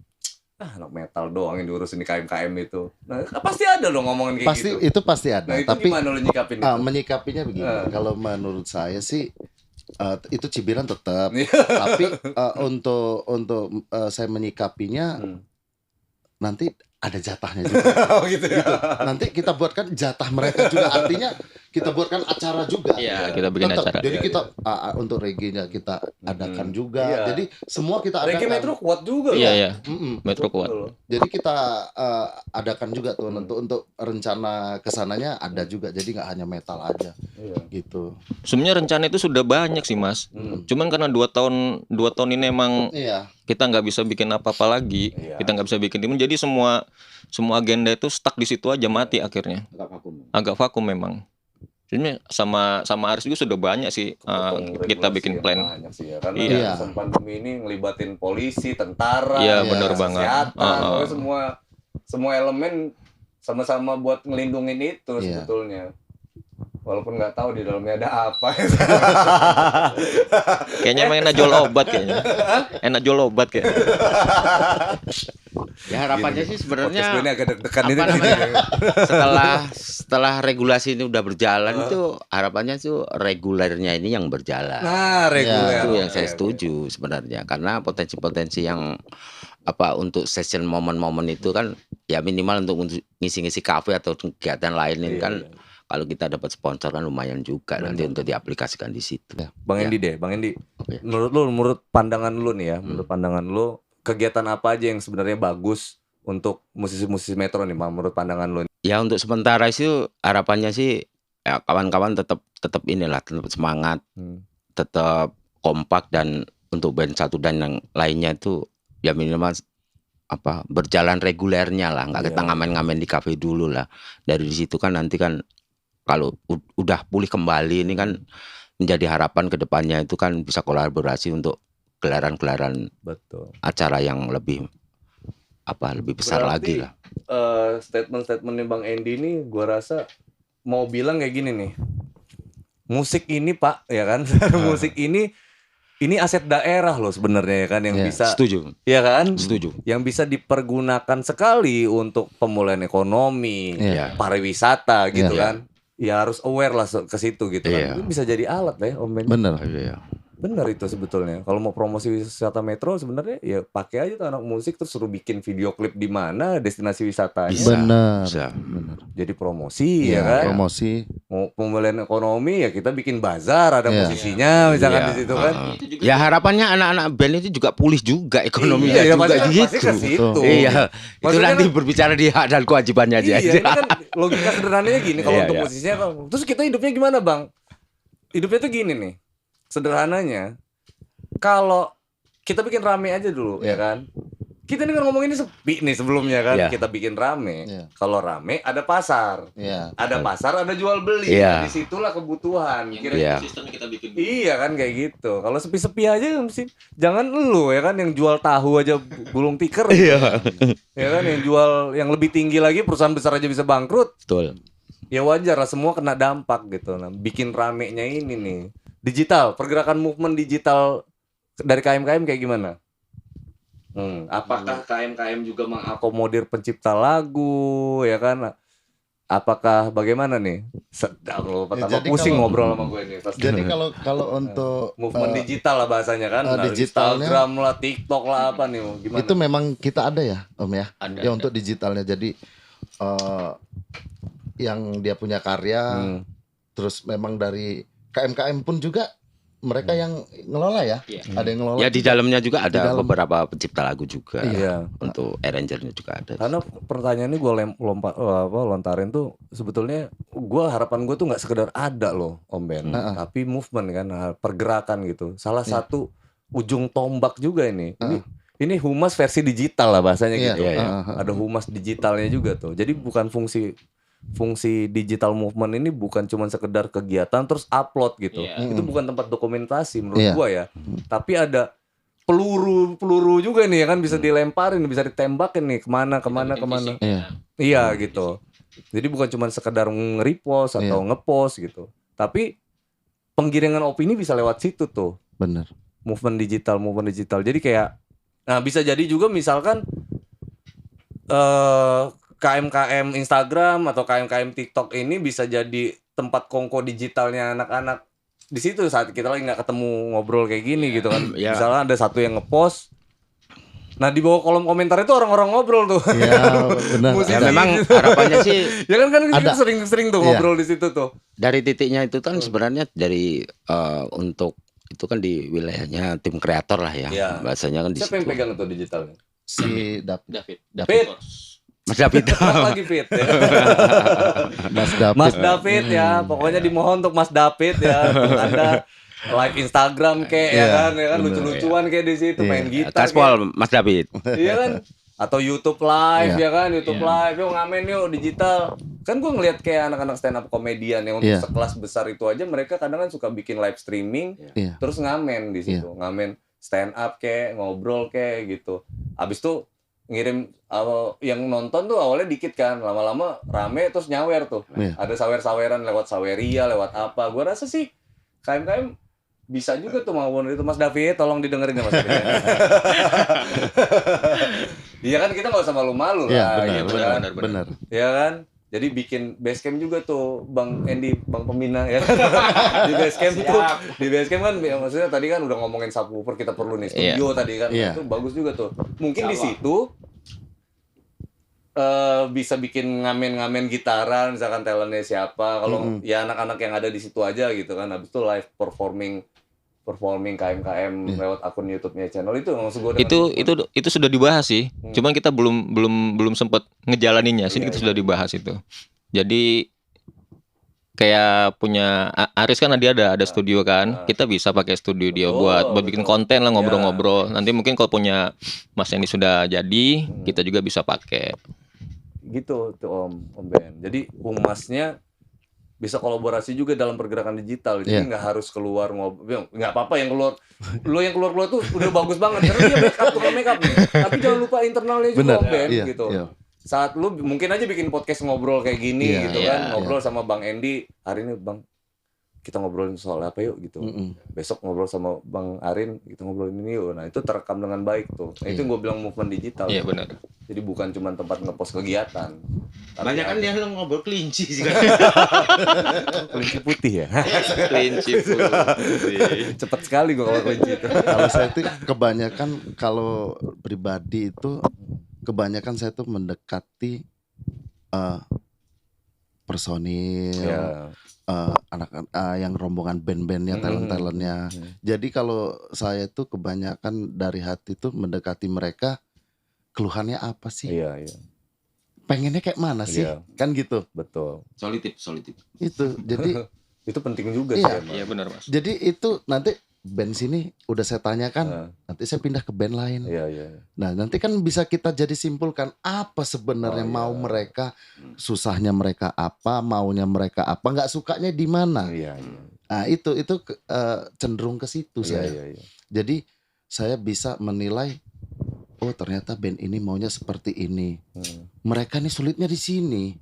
Speaker 1: anak metal doang yang diurusin di KM itu. Nah, pasti ada dong ngomongin kayak
Speaker 2: Pasti
Speaker 1: gitu.
Speaker 2: itu pasti ada.
Speaker 1: Nah itu
Speaker 2: Tapi
Speaker 1: gimana lo nyikapin itu?
Speaker 2: menyikapinya begini. Kalau menurut saya sih itu cibiran tetap.
Speaker 1: Iya.
Speaker 2: Tapi untuk saya menyikapinya nanti ada jatahnya juga.
Speaker 1: Oh gitu ya.
Speaker 2: Nanti kita buatkan jatah mereka juga. Artinya kita buatkan acara juga.
Speaker 4: Iya, kita bikin
Speaker 2: Tetap.
Speaker 4: acara.
Speaker 2: Jadi
Speaker 1: Iya,
Speaker 2: kita untuk reggae-nya kita adakan juga.
Speaker 1: Iya.
Speaker 2: Jadi semua kita adakan.
Speaker 1: Reggae Metro kuat juga
Speaker 4: Iya,
Speaker 1: loh.
Speaker 4: iya.
Speaker 2: Mm-mm.
Speaker 4: Metro kuat.
Speaker 1: Betul.
Speaker 2: Jadi kita adakan juga tuh untuk rencana kesananya ada juga. Jadi nggak hanya metal aja
Speaker 1: Iya.
Speaker 2: gitu.
Speaker 4: Sebenarnya rencana itu sudah banyak sih Mas. Cuman karena 2 tahun ini emang
Speaker 2: Iya.
Speaker 4: kita nggak bisa bikin apa-apa lagi,
Speaker 1: Iya.
Speaker 4: kita nggak bisa bikin tim, jadi semua agenda itu stuck di situ aja, mati akhirnya, agak vakum memang. Jadi sama Aris juga sudah banyak sih kita
Speaker 1: Regulasi
Speaker 4: bikin
Speaker 1: yang
Speaker 4: plan.
Speaker 1: banyak sih ya. Karena
Speaker 2: Iya.
Speaker 1: alasan pandemi ini ngelibatin polisi, tentara,
Speaker 4: Iya,
Speaker 2: bener
Speaker 4: banget.
Speaker 1: kesehatan, pokoknya semua elemen sama-sama buat ngelindungin itu
Speaker 2: Iya.
Speaker 1: sebetulnya. Walaupun nggak tahu di dalamnya ada apa.
Speaker 4: Kayaknya emang enak jual obat kayaknya, enak jual obat kayak.
Speaker 5: Ya harapannya sih
Speaker 1: Podcast gue ini
Speaker 5: sebenarnya
Speaker 1: agak deg-degan
Speaker 5: apa
Speaker 1: ini.
Speaker 5: namanya? setelah regulasi ini udah berjalan itu harapannya tuh regulernya ini yang berjalan.
Speaker 1: Nah, reguler.
Speaker 5: Itu yang saya setuju sebenarnya karena potensi-potensi yang untuk session momen-momen itu kan ya minimal untuk ngisi-ngisi kafe atau kegiatan lain ini kan kalau kita dapat sponsor kan lumayan juga nanti untuk diaplikasikan di situ.
Speaker 1: Bang Endi deh, Bang Endi.
Speaker 5: Oke.
Speaker 1: Menurut pandangan lu nih ya, menurut pandangan lu, kegiatan apa aja yang sebenarnya bagus untuk musisi-musisi Metro nih, Bang, menurut pandangan lu?
Speaker 5: Ya untuk sementara itu harapannya sih ya kawan-kawan tetap inilah tetap semangat, tetap kompak dan untuk band satu dan yang lainnya itu ya minimal berjalan regulernya lah, nggak kita ngamen-ngamen di kafe dulu lah. Dari situ kan nanti kan kalau udah pulih kembali ini kan menjadi harapan ke depannya itu kan bisa kolaborasi untuk gelaran-gelaran
Speaker 1: Betul.
Speaker 5: acara yang lebih besar
Speaker 1: Berarti,
Speaker 5: lagi lah.
Speaker 1: Statement-statementnya Bang Endi ini gua rasa mau bilang kayak gini nih. Musik ini, Pak, ya kan? Musik ini aset daerah loh sebenarnya ya kan yang
Speaker 2: Iya.
Speaker 1: bisa
Speaker 5: Setuju.
Speaker 1: ya kan?
Speaker 5: Setuju.
Speaker 1: Yang bisa dipergunakan sekali untuk pemulihan ekonomi,
Speaker 2: Iya.
Speaker 1: pariwisata gitu
Speaker 2: Iya.
Speaker 1: kan. Ya harus aware lah ke situ gitu
Speaker 5: Iya.
Speaker 1: kan. Itu bisa jadi alat ya, Om Ben.
Speaker 2: Bener.
Speaker 5: Iya.
Speaker 1: Bener itu sebetulnya. Kalau mau promosi wisata Metro sebenarnya ya pakai aja tuh anak musik terus suruh bikin video klip di mana destinasi wisatanya.
Speaker 5: Bisa.
Speaker 2: Bener.
Speaker 5: Bisa.
Speaker 2: Bener.
Speaker 1: Jadi promosi
Speaker 2: Iya,
Speaker 1: ya kan.
Speaker 2: promosi.
Speaker 1: Mau pemulihan ekonomi ya kita bikin bazar ada
Speaker 2: Iya.
Speaker 1: musisinya misalkan
Speaker 5: Iya,
Speaker 1: di situ kan.
Speaker 5: Ya harapannya anak-anak band itu juga pulih juga ekonominya
Speaker 1: Iya,
Speaker 5: juga
Speaker 1: pasti
Speaker 5: gitu.
Speaker 1: ke situ.
Speaker 5: Iya, itu
Speaker 1: Maksudnya
Speaker 5: nanti
Speaker 1: kan-
Speaker 5: berbicara di hak dan kewajibannya aja.
Speaker 1: Iya, ini kan logika sederhananya gini kalau
Speaker 5: Iya,
Speaker 1: untuk
Speaker 5: iya.
Speaker 1: musisinya kan. Terus kita hidupnya gimana, Bang? Hidupnya tuh gini nih. Sederhananya kalau kita bikin rame aja dulu ya kan. Kita ini kan ngomong ini sepi nih sebelumnya kan.
Speaker 5: Iya.
Speaker 1: Kita bikin rame.
Speaker 2: Iya.
Speaker 1: Kalau rame ada pasar.
Speaker 2: Iya.
Speaker 1: Ada pasar, ada jual beli.
Speaker 5: Iya.
Speaker 1: Disitulah kebutuhan.
Speaker 5: Iya.
Speaker 4: Sistem kita bikin.
Speaker 1: Iya kan kayak gitu. Kalau sepi-sepi aja mesti jangan lu ya kan yang jual tahu aja gulung tikar.
Speaker 5: Iya.
Speaker 1: Ya kan yang jual yang lebih tinggi lagi perusahaan besar aja bisa bangkrut.
Speaker 5: Betul.
Speaker 1: Ya wajar lah semua kena dampak gitu. Nah, bikin ramenya ini nih. Digital, pergerakan movement digital dari KM kayak gimana? Apakah KM juga mengakomodir pencipta lagu ya kan? apakah bagaimana nih? Sedang lo pertama
Speaker 2: jadi
Speaker 1: pusing
Speaker 2: kalau-
Speaker 1: ngobrol sama gue nih. Pasti.
Speaker 2: Jadi kalau untuk
Speaker 1: Movement digital lah bahasanya kan, nah,
Speaker 2: digitalnya-
Speaker 1: Instagram lah, TikTok lah apa nih, gimana?
Speaker 2: itu memang kita ada ya Om ya.
Speaker 4: Ada,
Speaker 2: Ya
Speaker 4: ada.
Speaker 2: untuk digitalnya jadi yang dia punya karya terus memang dari KMKM pun juga mereka yang ngelola ya.
Speaker 4: Iya.
Speaker 2: Ada yang ngelola.
Speaker 3: Ya di dalamnya juga
Speaker 2: Di
Speaker 3: ada
Speaker 2: dalam.
Speaker 3: beberapa pencipta lagu juga.
Speaker 1: Iya.
Speaker 3: Untuk arrangernya juga ada.
Speaker 1: Karena pertanyaannya gue lontarin tuh sebetulnya harapan gue tuh nggak sekedar ada loh Om Ben, tapi movement kan, pergerakan gitu. Salah satu ujung tombak juga ini. Ini humas versi digital lah bahasanya
Speaker 2: Iya,
Speaker 1: gitu.
Speaker 3: iya.
Speaker 1: Ada humas digitalnya juga tuh. Jadi bukan fungsi digital movement ini bukan cuma sekedar kegiatan terus upload gitu.
Speaker 4: Iya.
Speaker 1: Itu bukan tempat dokumentasi menurut
Speaker 2: Iya.
Speaker 1: gua ya. Tapi ada peluru juga nih ya kan bisa dilemparin, bisa ditembakin nih kemana.
Speaker 2: Iya.
Speaker 1: Iya gitu. Jadi bukan cuma sekedar nge-repost atau nge-post gitu. Tapi penggiringan opini bisa lewat situ tuh.
Speaker 2: Bener.
Speaker 1: Movement digital. Jadi kayak bisa jadi juga misalkan KMKM Instagram atau KMKM TikTok ini bisa jadi tempat kongko digitalnya anak-anak di situ saat kita lagi nggak ketemu ngobrol kayak gini gitu kan.
Speaker 3: Iya.
Speaker 1: Misalnya ada satu yang ngepost, nah di bawah kolom komentar itu orang-orang ngobrol tuh.
Speaker 2: Iya, benar.
Speaker 1: Musisi.
Speaker 3: Ya memang harapannya sih
Speaker 1: Ya kan kita
Speaker 2: Ada.
Speaker 1: sering tuh
Speaker 2: Iya.
Speaker 1: ngobrol di situ tuh.
Speaker 3: dari titiknya itu kan sebenarnya dari untuk itu kan di wilayahnya tim kreator lah ya.
Speaker 1: Iya.
Speaker 3: Bahasanya kan di
Speaker 1: Siapa yang
Speaker 3: situ.
Speaker 1: pegang itu digitalnya?
Speaker 2: Si
Speaker 4: David
Speaker 1: Fit.
Speaker 3: Mas David.
Speaker 1: Lagi Fit ya.
Speaker 2: Mas David.
Speaker 1: Mas David ya, pokoknya dimohon untuk Mas David ya, untuk Anda live Instagram kayak ya kan lucu-lucuan kayak di situ main gitar.
Speaker 3: Kaspol Mas David.
Speaker 1: Iya kan? Atau YouTube live
Speaker 2: Iya.
Speaker 1: ya kan, YouTube live, yuk ngamen yuk digital. Kan gue ngeliat kayak anak-anak stand up komedian yang untuk
Speaker 2: Iya.
Speaker 1: sekelas besar itu aja mereka kadang kan suka bikin live streaming,
Speaker 2: Iya.
Speaker 1: terus ngamen di situ, ngamen stand up kayak ngobrol kayak gitu. Abis itu ngirim yang nonton tuh awalnya dikit kan, lama-lama rame terus nyawer tuh.
Speaker 2: Iya.
Speaker 1: Ada sawer-saweran lewat Saweria, lewat apa. Gue rasa sih KMKM bisa juga tuh maupun itu Mas David, tolong didengerin ya Mas David. Iya kan kita nggak usah malu-malu
Speaker 2: Iya,
Speaker 1: lah,
Speaker 2: benar,
Speaker 1: gitu
Speaker 2: benar,
Speaker 1: kan.
Speaker 2: benar.
Speaker 1: Ya kan. Jadi bikin basecamp juga tuh Bang Endi, Bang Pembina ya kan. Di basecamp tuh, di basecamp kan ya, maksudnya tadi kan udah ngomongin subwoofer kita perlu nih studio tadi kan.
Speaker 2: Iya.
Speaker 1: Itu bagus juga tuh. Mungkin di situ bisa bikin ngamen-ngamen gitaran misalkan talentnya siapa. Kalau ya anak-anak yang ada di situ aja gitu kan. Habis itu live performing KMKM lewat akun YouTube-nya channel itu maksud gue
Speaker 4: itu sudah dibahas sih. Cuman kita belum sempat ngejalaninnya. Sini kita sudah dibahas itu. Jadi kayak punya Aris kan dia ada studio kan. Kita bisa pakai studio dia buat bikin konten lah ngobrol-ngobrol. Nanti mungkin kalau punya Mas Endi sudah jadi, kita juga bisa pakai.
Speaker 1: gitu tuh Om Ben. Jadi humasnya bisa kolaborasi juga dalam pergerakan digital. Jadi nggak harus keluar ngobrol. Nggak apa-apa yang keluar. Lo yang keluar tuh udah bagus banget karena dia tukang make up nih. Tapi jangan lupa internalnya juga
Speaker 2: Benar.
Speaker 1: Om Ben
Speaker 2: Iya,
Speaker 1: gitu.
Speaker 2: iya.
Speaker 1: Saat lu mungkin aja bikin podcast ngobrol kayak gini
Speaker 2: Iya,
Speaker 1: gitu
Speaker 4: iya,
Speaker 1: kan, ngobrol sama Bang Endi, hari ini Bang kita ngobrolin soal apa yuk gitu. Besok ngobrol sama Bang Arin, kita ngobrolin ini yuk. Nah, itu terekam dengan baik tuh. Nah, itu yang gue bilang movement digital.
Speaker 4: Iya benar.
Speaker 1: Jadi bukan cuma tempat ngepost kegiatan. Tapi
Speaker 5: Banyak kan dia ngobrol kelinci sih kan.
Speaker 1: kelinci putih ya.
Speaker 4: Kelinci putih.
Speaker 1: Cepet sekali gue kalau kelinci itu.
Speaker 2: Kalau saya itu kebanyakan kalau pribadi itu kebanyakan saya tuh mendekati personil,
Speaker 1: Ya.
Speaker 2: anak yang rombongan band-bandnya, talent-talentnya. Jadi kalau saya tuh kebanyakan dari hati tuh mendekati mereka, keluhannya apa sih?
Speaker 1: Iya, iya.
Speaker 2: Pengennya kayak mana sih?
Speaker 1: Iya.
Speaker 2: Kan gitu.
Speaker 1: Betul.
Speaker 5: Solitip.
Speaker 2: Itu. Jadi
Speaker 1: Itu penting juga
Speaker 2: Iya.
Speaker 1: sih emang.
Speaker 4: Iya benar Mas.
Speaker 2: jadi itu nanti band sini udah saya tanyakan,
Speaker 1: Nah,
Speaker 2: nanti saya pindah ke band lain.
Speaker 1: iya, iya.
Speaker 2: Nah, nanti kan bisa kita jadi simpulkan apa sebenarnya
Speaker 1: Oh,
Speaker 2: mau
Speaker 1: iya.
Speaker 2: mereka, susahnya mereka apa, maunya mereka apa, nggak sukanya di mana.
Speaker 1: Iya, iya.
Speaker 2: Nah, itu cenderung ke situ
Speaker 1: Iya,
Speaker 2: saya.
Speaker 1: iya, iya.
Speaker 2: Jadi saya bisa menilai, oh ternyata band ini maunya seperti ini. Mereka nih sulitnya di sini,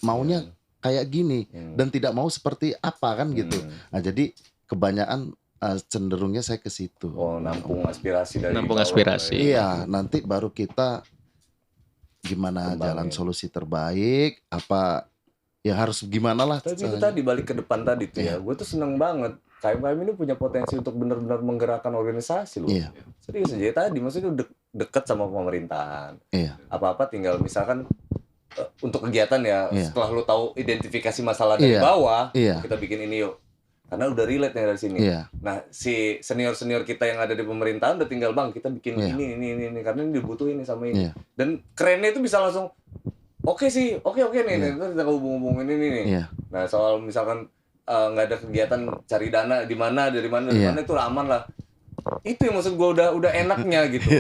Speaker 2: maunya kayak gini dan tidak mau seperti apa kan gitu. Nah, jadi kebanyakan cenderungnya saya ke situ.
Speaker 1: Oh, nampung aspirasi dari
Speaker 4: Nampung
Speaker 1: bawah.
Speaker 4: aspirasi.
Speaker 2: Iya, nanti baru kita gimana
Speaker 1: Kembangin.
Speaker 2: jalan solusi terbaik, apa ya harus gimana lah.
Speaker 1: Tapi itu tadi balik ke depan tadi tuh ya, gue tuh seneng banget. KMKM ini punya potensi untuk benar-benar menggerakkan organisasi loh.
Speaker 2: Iya.
Speaker 1: Serius aja tadi, maksudnya deket sama pemerintahan.
Speaker 2: Iya.
Speaker 1: Apa-apa tinggal misalkan untuk kegiatan ya,
Speaker 2: Iya.
Speaker 1: setelah lu tahu identifikasi masalah dari
Speaker 2: Iya.
Speaker 1: bawah,
Speaker 2: Iya.
Speaker 1: kita bikin ini yuk. Karena udah relate nih dari sini.
Speaker 2: Iya.
Speaker 1: Nah, si senior-senior kita yang ada di pemerintahan udah tinggal bang, kita bikin
Speaker 2: Iya.
Speaker 1: ini karena ini dibutuhin nih sama ini.
Speaker 2: Iya.
Speaker 1: Dan kerennya itu bisa langsung oke nih, nih, terus kita hubung-hubungin ini nih.
Speaker 2: Iya.
Speaker 1: Nah, soal misalkan nggak ada kegiatan cari dana dari mana
Speaker 2: Iya.
Speaker 1: itu aman lah. Itu yang maksud gua udah enaknya gitu.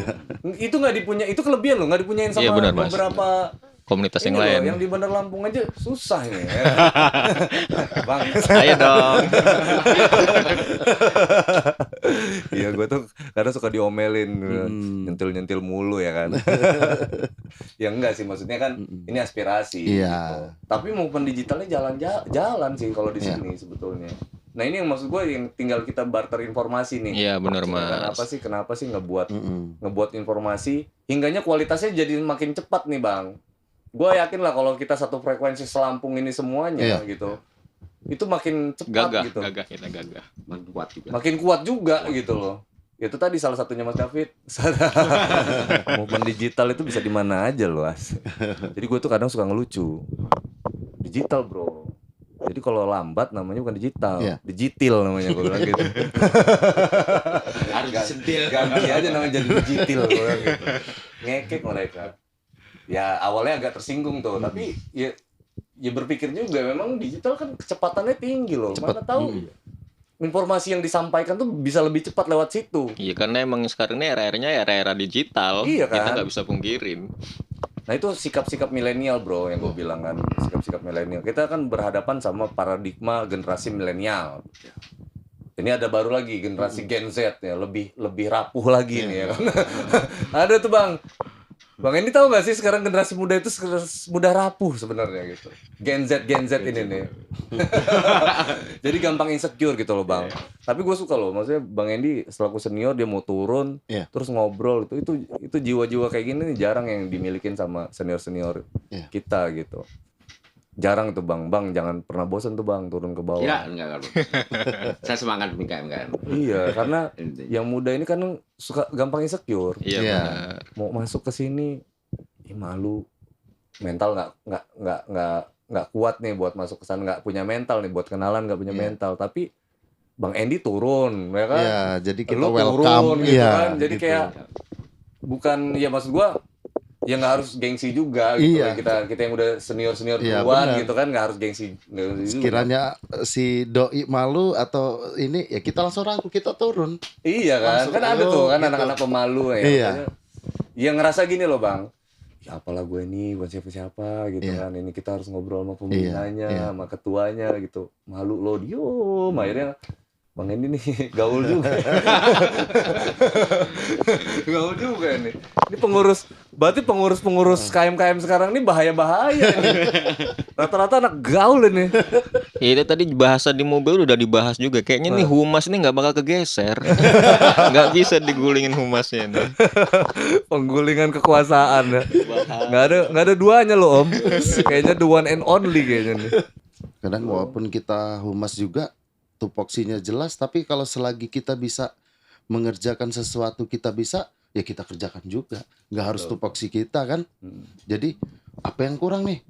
Speaker 1: Itu nggak dipunya, itu kelebihan loh, nggak dipunyain sama
Speaker 4: Iya, benar, Mas.
Speaker 1: beberapa
Speaker 4: Komunitas yang
Speaker 1: ini loh,
Speaker 4: lain.
Speaker 1: yang di Bandar Lampung aja susah ini. Ya. Bang,
Speaker 4: Ayo dong.
Speaker 1: iya gue tuh kadang suka diomelin, nyentil mulu ya kan. Ya enggak sih, maksudnya kan ini aspirasi.
Speaker 2: Iya.
Speaker 1: Gitu. Tapi maupun digitalnya jalan sih kalau di sini sebetulnya. Nah ini yang maksud gue, yang tinggal kita barter informasi nih.
Speaker 4: Iya benar Mas.
Speaker 1: Kenapa sih ngebuat informasi hingganya kualitasnya jadi makin cepat nih bang. Gue yakin lah kalau kita satu frekuensi selampung ini semuanya gitu, itu makin cepat gitu.
Speaker 4: Gagah.
Speaker 1: Makin kuat juga gitu loh. Itu tadi salah satunya Mas David. Movement digital itu bisa di mana aja loh, As. Jadi gue tuh kadang suka ngelucu. Digital, bro. Jadi kalau lambat namanya bukan digital, digital namanya gue bilang gitu.
Speaker 5: Harus disentil.
Speaker 1: Ganti aja namanya jadi digital gue bilang gitu. Ngekek mereka. Ya awalnya agak tersinggung tuh, tapi ya berpikir juga memang digital kan kecepatannya tinggi loh. Mana tahu informasi yang disampaikan tuh bisa lebih cepat lewat situ.
Speaker 4: Iya karena emang sekarang ini era digital.
Speaker 1: Iya kan?
Speaker 4: Kita nggak bisa pungkirin.
Speaker 1: Nah itu sikap-sikap milenial bro yang gue bilang kan, sikap-sikap milenial. Kita kan berhadapan sama paradigma generasi milenial. Ini ada baru lagi generasi Gen Z ya, lebih rapuh lagi nih ya kan. Ada tuh bang. Bang Endi tahu nggak sih sekarang generasi muda itu mudah rapuh sebenarnya gitu. Gen Z ini nih. Jadi gampang insecure gitu loh bang. Tapi gue suka loh, maksudnya Bang Endi selaku senior dia mau turun, terus ngobrol itu jiwa-jiwa kayak gini nih jarang yang dimilikin sama senior kita gitu. Jarang tuh bang, jangan pernah bosan tuh bang turun ke bawah.
Speaker 5: Ya, enggak. Saya semangat demi KMKM.
Speaker 1: Iya, karena yang muda ini kan suka gampang insecure.
Speaker 4: Iya benar.
Speaker 1: Mau masuk ke sini, malu, mental nggak kuat nih buat masuk ke sana, nggak punya mental nih buat kenalan, nggak punya mental. Tapi Bang Endi turun, ya kan?
Speaker 2: Iya, jadi kita
Speaker 1: Lu
Speaker 2: welcome,
Speaker 1: turun, gitu
Speaker 2: iya,
Speaker 1: kan? Jadi
Speaker 2: gitu.
Speaker 1: kayak bukan, ya maksud gua. Ya nggak harus gengsi juga gitu. Kita yang udah senior duluan gitu kan, nggak harus gengsi.
Speaker 2: Sekiranya si doi malu atau ini ya kita langsung rangkul, kita turun.
Speaker 1: Iya kan, kan ada tuh kan
Speaker 2: gitu.
Speaker 1: anak-anak pemalu ya.
Speaker 2: Iya.
Speaker 1: Yang ngerasa gini loh bang, ya apalah gue ini bukan siapa-siapa gitu kan. Ini kita harus ngobrol sama pembinanya, sama ketuanya gitu. Malu lo, diem. Akhirnya Bang Endi nih gaul juga. Gaul juga nih. Ini berarti pengurus KMKM sekarang ini bahaya-bahaya nih. Rata-rata anak gaul ini.
Speaker 4: Itu tadi bahasa di mobil udah dibahas juga. Kayaknya nih humas ini nggak bakal kegeser. Nggak bisa digulingin humasnya nih.
Speaker 1: Penggulingan kekuasaan ya. Nggak ada duanya loh om. Kayaknya the one and only kayaknya nih.
Speaker 2: Kadang walaupun kita humas juga tupoksinya jelas, tapi kalau selagi kita bisa mengerjakan sesuatu, kita bisa, ya kita kerjakan juga. Nggak harus tupoksi kita kan. Jadi apa yang kurang nih?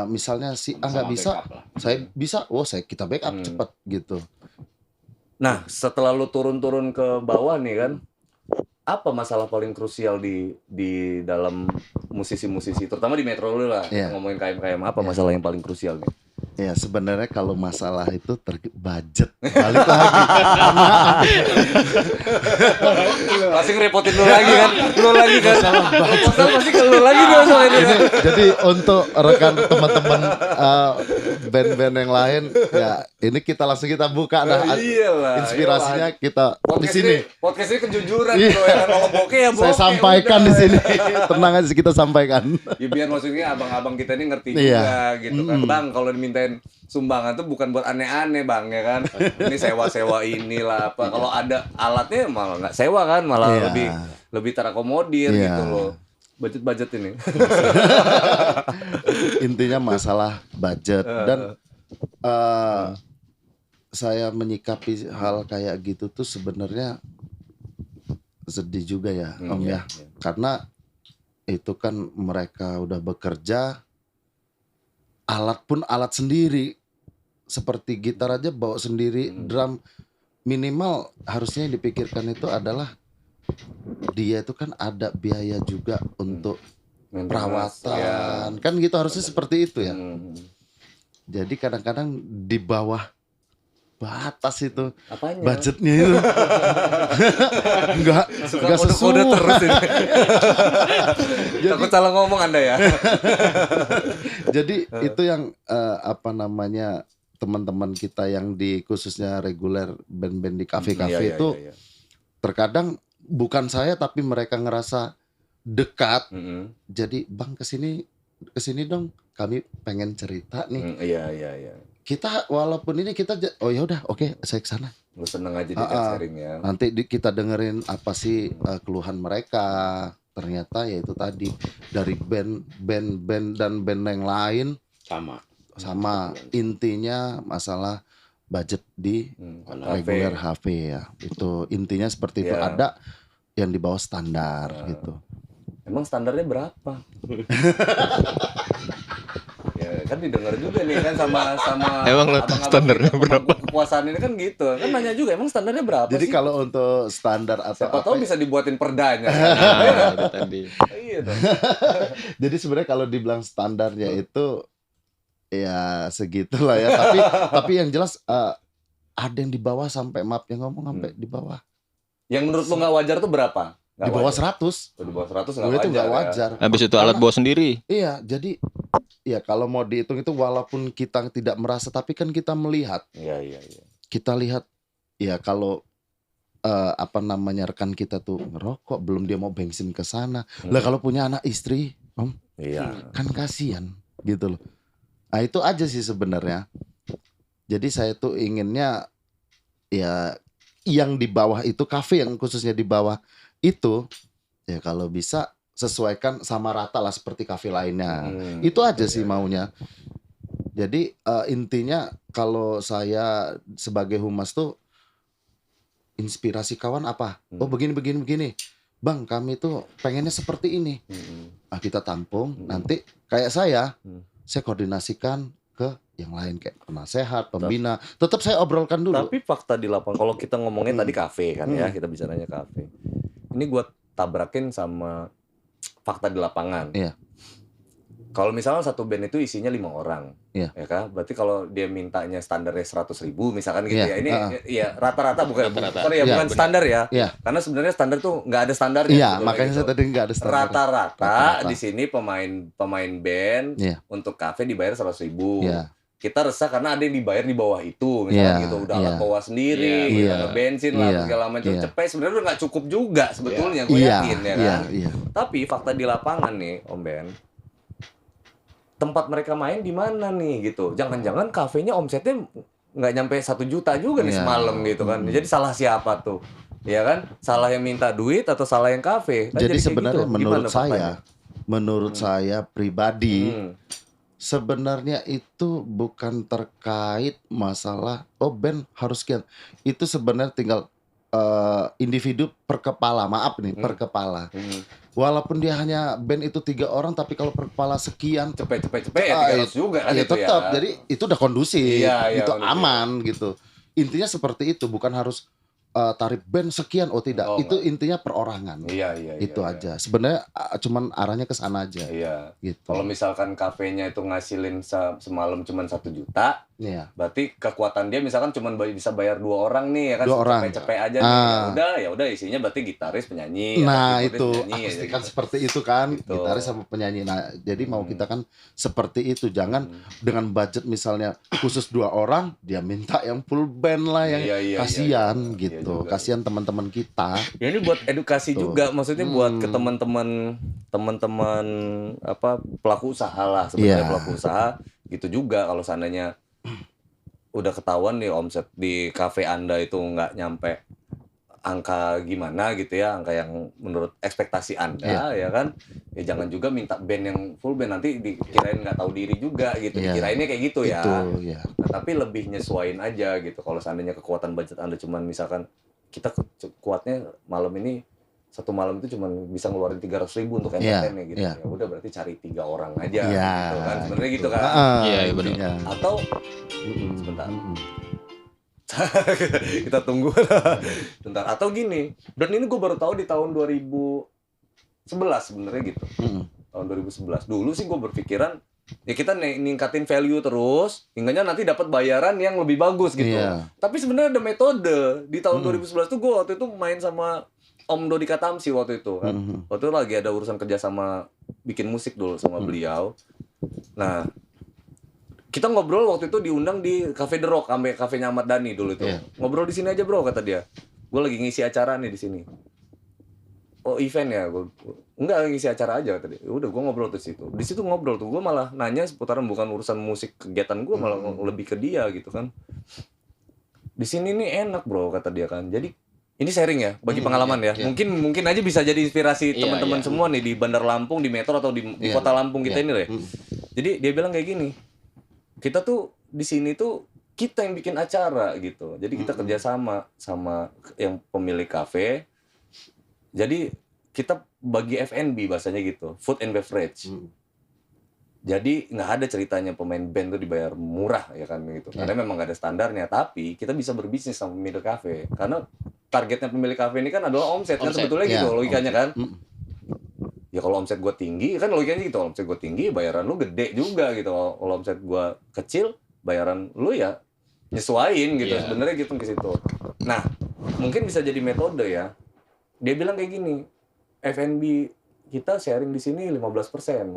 Speaker 2: Misalnya si A nggak bisa, saya bisa. Kita backup cepat gitu.
Speaker 1: Nah setelah lu turun ke bawah nih kan, apa masalah paling krusial di dalam musisi-musisi, terutama di Metro dulu lah, ngomongin KMKM, apa masalah yang paling krusial nih?
Speaker 2: Ya sebenarnya kalau masalah itu budget balik lagi.
Speaker 1: Pasti ngerepotin lu lagi kan? Proposal pasti ke lu lagi dong soal ini.
Speaker 2: Jadi untuk rekan teman-teman band-band yang lain, ya ini kita langsung buka inspirasinya kita di sini.
Speaker 1: Podcast ini kejujuran bro ya. Kalau bokeh ya bokeh.
Speaker 2: Saya sampaikan di sini. Tenang aja kita sampaikan.
Speaker 1: Ya biar maksudnya abang-abang kita ini ngerti juga gitu kan. Bang kalau dimintain sumbangan tuh bukan buat aneh-aneh bang ya kan. Ini sewa-sewa inilah apa. Kalau ada alatnya malah nggak sewa kan, malah lebih terakomodir gitu loh. budget ini.
Speaker 2: Intinya masalah budget dan saya menyikapi hal kayak gitu tuh sebenarnya sedih juga ya Om ya. Karena itu kan mereka udah bekerja, alat pun alat sendiri. Seperti gitar aja bawa sendiri, drum minimal harusnya yang dipikirkan itu adalah dia itu kan ada biaya juga untuk perawatan. Kan gitu harusnya seperti itu ya. Jadi kadang-kadang di bawah batas itu
Speaker 1: Apanya?
Speaker 2: budgetnya itu nggak
Speaker 1: Kode
Speaker 2: sesuai
Speaker 1: terus ini. Takut salah ngomong Anda ya.
Speaker 2: jadi itu yang apa namanya teman-teman kita yang di khususnya reguler band-band di kafe-kafe itu terkadang bukan saya tapi mereka ngerasa dekat. Jadi bang kesini dong kami pengen cerita nih.
Speaker 1: Iya.
Speaker 2: Kita walaupun ini kita oh ya udah oke saya kesana.
Speaker 1: Lu seneng aja di sharing ya.
Speaker 2: Nanti kita dengerin apa sih keluhan mereka. Ternyata ya itu tadi dari band dan band yang lain sama intinya masalah budget di reguler HV ya. Itu intinya seperti itu, ada yang di bawah standar gitu.
Speaker 1: Emang standarnya berapa? Ya kan didengar juga nih kan sama
Speaker 4: Emang lo tahu standarnya berapa?
Speaker 1: Kepuasan ini kan gitu. Kan nanya juga emang standarnya berapa
Speaker 2: Jadi
Speaker 1: sih?
Speaker 2: kalau untuk standar atau
Speaker 1: Siapa tahu bisa dibuatin perdanya.
Speaker 4: Nah, itu tadi.
Speaker 1: Iya dong.
Speaker 2: Jadi sebenarnya kalau dibilang standarnya itu ya segitulah ya. Tapi yang jelas ada yang di bawah sampai maaf yang ngomong sampai di bawah.
Speaker 1: Yang menurut lu nggak wajar tuh berapa?
Speaker 2: Di bawah 100.
Speaker 1: Di bawah 100
Speaker 2: Oh, itu nggak wajar.
Speaker 4: Habis itu alat bawa sendiri.
Speaker 2: Iya, jadi ya kalau mau dihitung itu walaupun kita tidak merasa tapi kan kita melihat.
Speaker 1: Iya.
Speaker 2: Kita lihat ya kalau apa namanya rekan kita tuh ngerokok belum dia mau bensin ke sana. Lah kalau punya anak istri, Om, kan kasihan gitu loh. Nah, itu aja sih sebenarnya. Jadi saya tuh inginnya ya yang di bawah itu kafe yang khususnya di bawah itu ya kalau bisa sesuaikan sama rata lah seperti kafe lainnya. Itu aja sih maunya. Jadi intinya kalau saya sebagai humas tuh inspirasi kawan apa? Oh begini. Bang kami tuh pengennya seperti ini. Nah kita tampung nanti kayak saya koordinasikan ke yang lain kayak penasehat, pembina. Tetap saya obrolkan dulu.
Speaker 1: Tapi fakta di lapangan kalau kita ngomongin tadi kafe kan ya, kita bicaranya kafe. Ini gua tabrakin sama fakta di lapangan.
Speaker 2: Iya.
Speaker 1: Kalau misalnya satu band itu isinya 5 orang,
Speaker 2: Iya.
Speaker 1: ya kan? Berarti kalau dia mintanya standarnya 100.000 misalkan gitu
Speaker 2: Iya,
Speaker 1: ya. Ini ya rata-rata bukan sorry ya,
Speaker 2: Iya,
Speaker 1: bukan standar ya.
Speaker 2: Iya.
Speaker 1: Karena sebenarnya standar tuh nggak ada standarnya.
Speaker 2: Iya,
Speaker 1: sebetulnya
Speaker 2: makanya
Speaker 1: gitu.
Speaker 2: saya tadi nggak ada standar.
Speaker 1: Rata-rata
Speaker 2: Rata-rata.
Speaker 1: di sini pemain band
Speaker 2: Iya.
Speaker 1: untuk kafe dibayar 100.000.
Speaker 2: Iya.
Speaker 1: Kita resah karena ada yang dibayar di bawah itu, misalnya
Speaker 2: Iya,
Speaker 1: gitu udah
Speaker 2: iya.
Speaker 1: alat bawa sendiri,
Speaker 2: Iya,
Speaker 1: udah bensin lah
Speaker 2: iya,
Speaker 1: segala macam.
Speaker 2: iya.
Speaker 1: Cepet sebenarnya udah nggak cukup juga sebetulnya, gue
Speaker 2: Iya,
Speaker 1: yakin ya kan.
Speaker 2: iya.
Speaker 1: Tapi fakta di lapangan nih, Om Ben, tempat mereka main di mana nih gitu. Jangan-jangan kafenya omsetnya nggak nyampe 1 juta juga nih
Speaker 2: Iya.
Speaker 1: semalam gitu kan. Jadi salah siapa tuh? Ya kan? Salah yang minta duit atau salah yang kafe? Kan
Speaker 2: Jadi
Speaker 1: kayak
Speaker 2: sebenarnya
Speaker 1: gitu.
Speaker 2: menurut
Speaker 1: Gimana faktanya?
Speaker 2: saya pribadi
Speaker 1: Hmm.
Speaker 2: sebenarnya itu bukan terkait masalah band harus sekian. Itu sebenarnya tinggal individu per kepala. Maaf nih, per kepala. Walaupun dia hanya band itu 3 orang tapi kalau per kepala sekian
Speaker 1: Cepet ya 300 juga kan
Speaker 2: ya
Speaker 1: itu
Speaker 2: tetap.
Speaker 1: ya.
Speaker 2: Jadi itu udah kondusif,
Speaker 1: Iya,
Speaker 2: itu
Speaker 1: kondusif.
Speaker 2: aman gitu. Intinya seperti itu, bukan harus tarif band sekian. Oh tidak,
Speaker 1: Oh,
Speaker 2: itu
Speaker 1: enggak.
Speaker 2: intinya perorangan.
Speaker 1: Iya.
Speaker 2: Itu
Speaker 1: iya.
Speaker 2: aja. Sebenarnya cuman arahnya ke sana aja.
Speaker 1: Iya.
Speaker 2: Gitu.
Speaker 1: Kalau misalkan kafenya itu ngasilin semalam cuman 1 juta,
Speaker 2: Iya.
Speaker 1: berarti kekuatan dia misalkan cuman bisa bayar 2 orang nih ya kan,
Speaker 2: 2 orang.
Speaker 1: cepet aja nih.
Speaker 2: Ah.
Speaker 1: Ya udah isinya berarti gitaris, penyanyi.
Speaker 2: Nah
Speaker 1: atau
Speaker 2: itu
Speaker 1: keyboardis, penyanyi, ya,
Speaker 2: kan
Speaker 1: gitu.
Speaker 2: seperti itu kan,
Speaker 1: Gitu.
Speaker 2: gitaris sama penyanyi. Nah jadi mau kita kan seperti itu, jangan dengan budget misalnya khusus 2 orang dia minta yang full band lah yang
Speaker 1: Iya,
Speaker 2: kasihan
Speaker 1: iya.
Speaker 2: gitu.
Speaker 1: Iya juga.
Speaker 2: Kasihan teman-teman kita.
Speaker 1: Ya ini buat edukasi
Speaker 2: Tuh.
Speaker 1: juga, maksudnya buat ke teman-teman apa pelaku usaha lah sebenarnya,
Speaker 2: Iya.
Speaker 1: pelaku usaha gitu juga. Kalau seandainya udah ketahuan nih omset di kafe Anda itu nggak nyampe angka gimana gitu ya, angka yang menurut ekspektasi Anda ya kan. Ya jangan juga minta band yang full band, nanti dikirain nggak tahu diri juga gitu. Dikirainnya kayak gitu ya.
Speaker 2: Itu ya.
Speaker 1: Nah, tapi lebih nyesuaiin aja gitu. Kalau seandainya kekuatan budget Anda cuman misalkan kita kuatnya malam ini, satu malam itu cuma bisa ngeluarin 300.000 untuk entertainnya gitu. Ya udah berarti cari 3 orang aja gitu kan. Sebenarnya gitu kan.
Speaker 4: Iya, benar.
Speaker 1: Atau sebentar. Kita tunggu bentar. Atau gini, dan ini gue baru tahu di tahun 2011 sebenarnya gitu. Tahun 2011. Dulu sih gue berpikiran ya kita ningkatin value terus, hingga nanti dapat bayaran yang lebih bagus gitu. Tapi sebenarnya ada metode. Di tahun 2011 tuh gue waktu itu main sama Om Dodi Katamsi waktu itu kan. Waktu itu lagi ada urusan kerja sama bikin musik dulu sama beliau. Nah, kita ngobrol waktu itu diundang di Cafe The Rock, sampai kafenya Ahmad Dhani dulu itu. Ngobrol di sini aja bro, kata dia. Gue lagi ngisi acara nih di sini. Oh event ya, enggak ngisi acara aja kata dia. Udah gue ngobrol tuh situ. Di situ ngobrol tuh, gue malah nanya seputaran bukan urusan musik kegiatan gue, malah lebih ke dia gitu kan. Di sini nih enak bro, kata dia kan. Jadi ini sharing ya, bagi pengalaman ya. Mungkin aja bisa jadi inspirasi teman-teman semua nih di Bandar Lampung, di Metro atau di kota Lampung kita ini deh. Jadi dia bilang kayak gini, kita tuh di sini tuh kita yang bikin acara gitu. Jadi kita kerjasama sama yang pemilik kafe. Jadi kita bagi F&B bahasanya gitu, food and beverage. Jadi nggak ada ceritanya pemain band tuh dibayar murah ya kan gitu. Karena memang nggak ada standarnya. Tapi kita bisa berbisnis sama pemilik kafe. Karena targetnya pemilik kafe ini kan adalah omset. Kan sebetulnya gitu logikanya kan. Ya kalau omset gue tinggi kan logikanya gitu. Omset gue tinggi, bayaran lu gede juga gitu. Kalau omset gue kecil, bayaran lu ya nyesuain gitu. Sebenarnya gitu ke situ. Nah, mungkin bisa jadi metode ya. Dia bilang kayak gini, F&B kita sharing di sini 15%.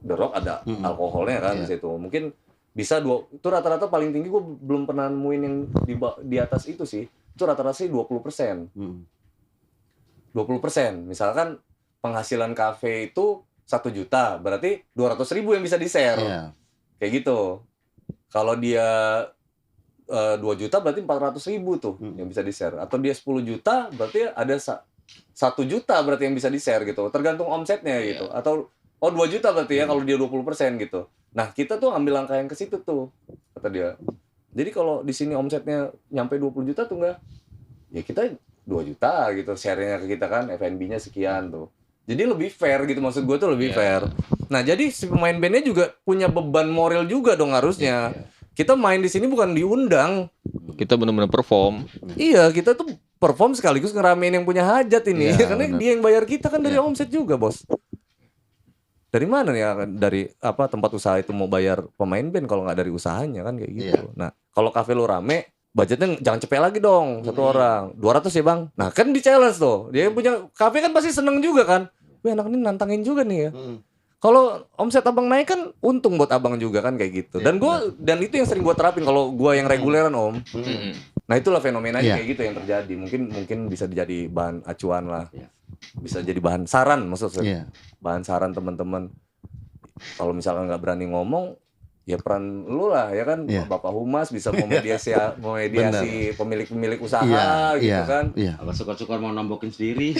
Speaker 1: The Rock ada alkoholnya kan di situ. Mungkin bisa itu rata-rata paling tinggi gue belum pernah nemuin yang di atas itu sih. Itu rata-rata sih 20%. 20%. Misalkan penghasilan kafe itu 1 juta, berarti 200.000 yang bisa di-share. Kayak gitu. Kalau dia 2 juta berarti 400.000 tuh yang bisa di-share. Atau dia 10 juta berarti ada 1 juta berarti yang bisa di-share gitu. Tergantung omsetnya gitu. Atau 2 juta berarti ya kalau dia 20% gitu. Nah, kita tuh ambil langkah yang ke situ tuh, kata dia. Jadi kalau di sini omsetnya nyampe 20 juta tuh enggak, ya kita 2 juta gitu, share-nya ke kita kan, F&B-nya sekian tuh. Jadi lebih fair gitu, maksud gue tuh lebih fair. Nah, jadi si pemain bandnya juga punya beban moral juga dong harusnya. Kita main di sini bukan diundang.
Speaker 4: Kita benar-benar perform.
Speaker 1: Iya, kita tuh perform sekaligus ngeramein yang punya hajat ini. Karena dia yang bayar kita kan dari omset juga, Bos. Dari mana ya, dari apa tempat usaha itu mau bayar pemain band kalau nggak dari usahanya kan kayak gitu. Nah, kalau kafe lu rame, budgetnya jangan cepet lagi dong satu orang. 200 ya bang. Nah kan di challenge tuh. Dia yang punya kafe kan pasti seneng juga kan. Wih anak ini nantangin juga nih ya. Kalau omset abang naik kan untung buat abang juga kan kayak gitu. Dan itu yang sering gue terapin kalau gue yang reguleran om. Nah itulah fenomenanya kayak gitu yang terjadi. Mungkin bisa jadi bahan acuan lah. Bisa jadi bahan saran maksudnya. Bahan saran teman-teman. Kalau misalkan nggak berani ngomong, ya peran lu lah ya kan. Bapak Humas bisa memediasi pemilik-pemilik usaha gitu kan.
Speaker 5: Apa suka-suka mau nambokin sendiri.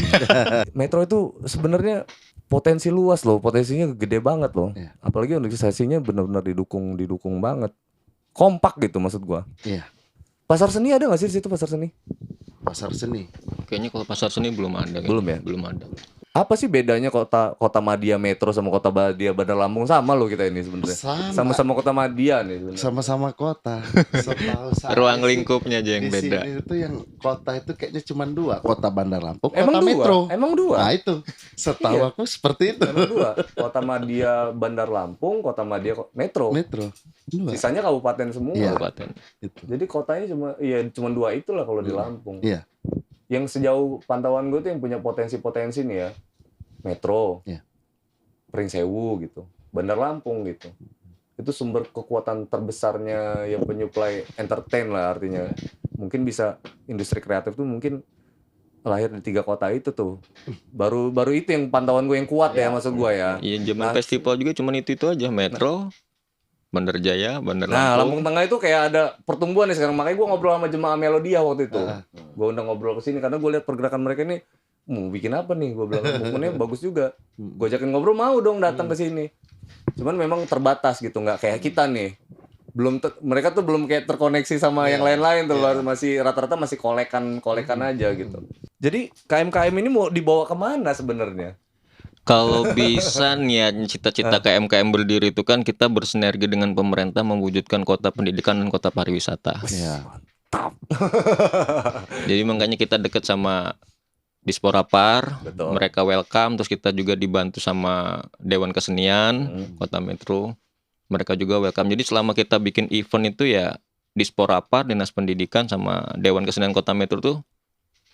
Speaker 1: Metro itu sebenarnya potensi luas loh, potensinya gede banget loh. Apalagi organisasinya benar-benar didukung banget. Kompak gitu maksud gua. Pasar seni ada nggak sih di situ pasar seni?
Speaker 2: Pasar seni.
Speaker 4: Kayaknya kalau pasar seni belum ada.
Speaker 1: Belum ya?
Speaker 4: Belum ada.
Speaker 1: Apa sih bedanya kota Madia Metro sama kota Madia Bandar Lampung? Sama loh kita ini sebenarnya. Sama-sama kota Madia nih sebenarnya.
Speaker 2: Sama-sama kota. Setahu saya
Speaker 4: Ruang lingkupnya aja yang beda.
Speaker 2: Di sini itu yang kota itu kayaknya cuma 2, kota Bandar Lampung,
Speaker 1: Emang
Speaker 2: kota
Speaker 1: 2?
Speaker 2: Metro.
Speaker 1: Emang 2?
Speaker 2: Nah itu, setahu aku seperti itu.
Speaker 1: Emang 2. Kota Madia Bandar Lampung, kota Madia Metro.
Speaker 2: Metro. 2.
Speaker 1: Sisanya kabupaten semua.
Speaker 4: Kabupaten.
Speaker 2: Itu.
Speaker 1: Jadi kotanya cuma 2 itulah kalau di Lampung.
Speaker 2: Iya.
Speaker 1: Yang sejauh pantauan gue tuh yang punya potensi-potensi nih ya, Metro, Pringsewu gitu, Bandar Lampung gitu. Itu sumber kekuatan terbesarnya yang penyuplai entertain lah artinya. Mungkin bisa industri kreatif tuh mungkin lahir di 3 kota itu tuh. Baru itu yang pantauan gue yang kuat ya maksud gue ya.
Speaker 4: Iya zaman festival juga cuma itu aja Metro, Bandar Jaya, Bandar
Speaker 1: Nah,
Speaker 4: Lampung.
Speaker 1: Lampung Tengah itu kayak ada pertumbuhan nih sekarang. Makanya gue ngobrol sama jemaah Melodia waktu itu. Gue undang ngobrol ke sini karena gue lihat pergerakan mereka ini mau bikin apa nih? Gue bilang movementnya bagus juga. Gue ajakin ngobrol, mau dong datang ke sini. Cuman memang terbatas gitu, nggak kayak kita nih. Mereka tuh belum kayak terkoneksi sama yang lain-lain tuh, masih rata-rata masih kolekan aja gitu. Jadi KMKM ini mau dibawa kemana sebenarnya?
Speaker 4: Kalau bisa niat cita-cita KMKM berdiri itu kan kita bersinergi dengan pemerintah mewujudkan kota pendidikan dan kota pariwisata. Jadi makanya kita deket sama Disporapar,
Speaker 1: Betul.
Speaker 4: mereka welcome, terus kita juga dibantu sama Dewan Kesenian Kota Metro. Mereka juga welcome. Jadi selama kita bikin event itu ya Disporapar, Dinas Pendidikan sama Dewan Kesenian Kota Metro tuh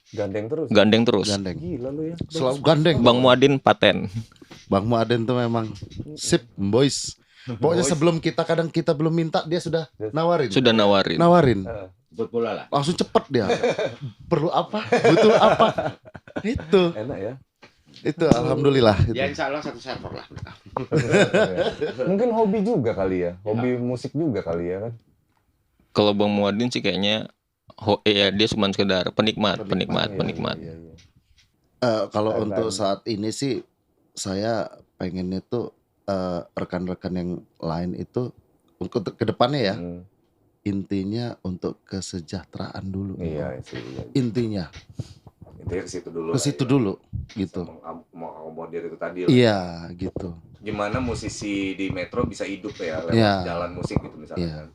Speaker 1: Gandeng terus.
Speaker 4: gandeng terus.
Speaker 2: Gandeng.
Speaker 1: Gila lu ya.
Speaker 2: Selalu gandeng.
Speaker 4: Bang Muadin paten.
Speaker 2: Bang Muaden tuh memang sip boys. Pokoknya sebelum kita belum minta dia sudah nawarin.
Speaker 4: Sudah nawarin.
Speaker 2: Nawarin.
Speaker 5: Buat bola lah.
Speaker 2: Langsung cepet dia. Perlu apa? Butuh apa? Itu.
Speaker 1: Enak ya.
Speaker 2: Itu alhamdulillah.
Speaker 5: Ya
Speaker 2: Itu.
Speaker 5: insya Allah satu server lah.
Speaker 1: Mungkin hobi juga kali ya. Hobi musik juga kali ya kan.
Speaker 4: Kalau Bang Muadin sih kayaknya dia cuma sekedar penikmat.
Speaker 1: Iya.
Speaker 2: Kalau
Speaker 1: KMKM.
Speaker 2: untuk saat ini sih saya pengennya tuh rekan-rekan yang lain itu untuk kedepannya ya, intinya untuk kesejahteraan dulu.
Speaker 1: Iya sih. Iya.
Speaker 2: Intinya
Speaker 1: Intinya ke situ dulu.
Speaker 2: ke situ dulu gitu.
Speaker 1: Mau akomodir itu tadi lah.
Speaker 2: Iya gitu.
Speaker 1: Gimana musisi di Metro bisa hidup ya lewat
Speaker 2: Iya.
Speaker 1: jalan musik gitu misalnya.
Speaker 2: Iya.
Speaker 1: Kan.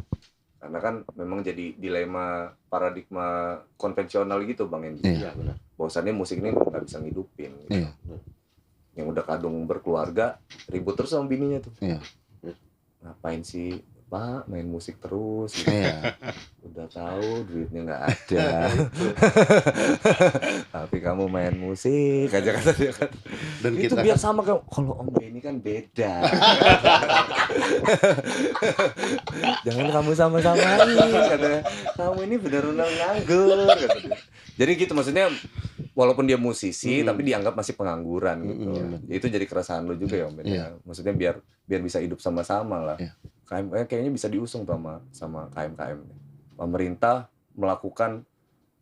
Speaker 1: Karena kan memang jadi dilema paradigma konvensional gitu Bang Endi.
Speaker 2: Iya.
Speaker 5: benar.
Speaker 1: Bahwasannya musik ini nggak bisa ngidupin. Gitu.
Speaker 2: Iya.
Speaker 1: Yang udah kadung berkeluarga ribut terus sama bininya tuh.
Speaker 2: Iya.
Speaker 1: Ngapain sih Pak main musik terus? Gitu.
Speaker 2: Iya.
Speaker 1: Udah tahu duitnya nggak ada. Tapi kamu main musik aja kata dia kan.
Speaker 2: Dan
Speaker 1: Itu
Speaker 2: kita
Speaker 1: biar
Speaker 2: kan
Speaker 1: sama kan. Kalau Om Benny kan beda. Jangan kamu sama-samain katanya. Kamu ini benar-benar nganggur katanya. Jadi gitu maksudnya walaupun dia musisi tapi dianggap masih pengangguran gitu. Itu jadi keresahan lu juga ya Om Benny.
Speaker 2: Iya.
Speaker 1: Maksudnya biar bisa hidup sama-sama lah.
Speaker 2: Iya.
Speaker 1: KMKM kayaknya bisa diusung tuh sama KMKM. Pemerintah melakukan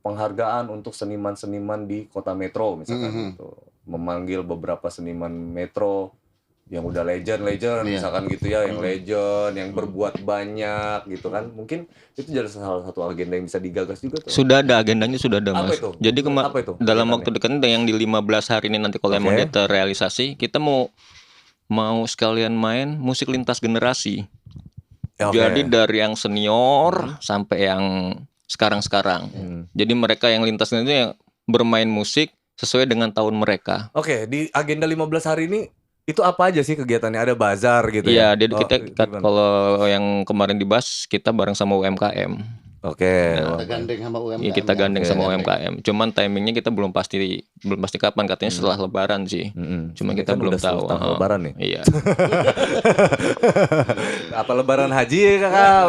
Speaker 1: penghargaan untuk seniman-seniman di kota Metro misalkan gitu. Memanggil beberapa seniman Metro yang udah legend
Speaker 2: Iya.
Speaker 1: misalkan gitu ya, yang legend, yang berbuat banyak gitu kan. Mungkin itu jadi salah satu agenda yang bisa digagas juga tuh.
Speaker 4: Sudah ada agendanya, sudah ada
Speaker 1: Apa
Speaker 4: Mas.
Speaker 1: itu?
Speaker 4: Jadi
Speaker 1: Apa itu?
Speaker 4: dalam
Speaker 1: Kegiatannya?
Speaker 4: waktu dekat ini yang di 15 hari ini nanti kalau emang
Speaker 1: Oke.
Speaker 4: dia terrealisasi, kita mau sekalian main musik lintas generasi.
Speaker 1: Ya, oke.
Speaker 4: Jadi dari yang senior sampai yang sekarang-sekarang. Jadi mereka yang lintas itu yang bermain musik sesuai dengan tahun mereka.
Speaker 1: Oke, di agenda 15 hari ini itu apa aja sih kegiatannya? Ada bazar gitu
Speaker 4: Iya,
Speaker 1: ya?
Speaker 4: jadi kita
Speaker 1: gimana?
Speaker 4: kalau yang kemarin dibahas kita bareng sama UMKM.
Speaker 1: Oke.
Speaker 2: kita gandeng sama UMKM.
Speaker 4: Iya, kita gandeng
Speaker 2: ya.
Speaker 4: sama UMKM. Cuman timingnya kita belum pasti kapan, katanya setelah Lebaran sih. Cuma
Speaker 1: Ini
Speaker 4: kita
Speaker 1: kan
Speaker 4: belum
Speaker 1: udah
Speaker 4: tahu.
Speaker 1: tanggal Lebaran nih.
Speaker 4: Iya.
Speaker 1: Apa Lebaran haji ya Kakak?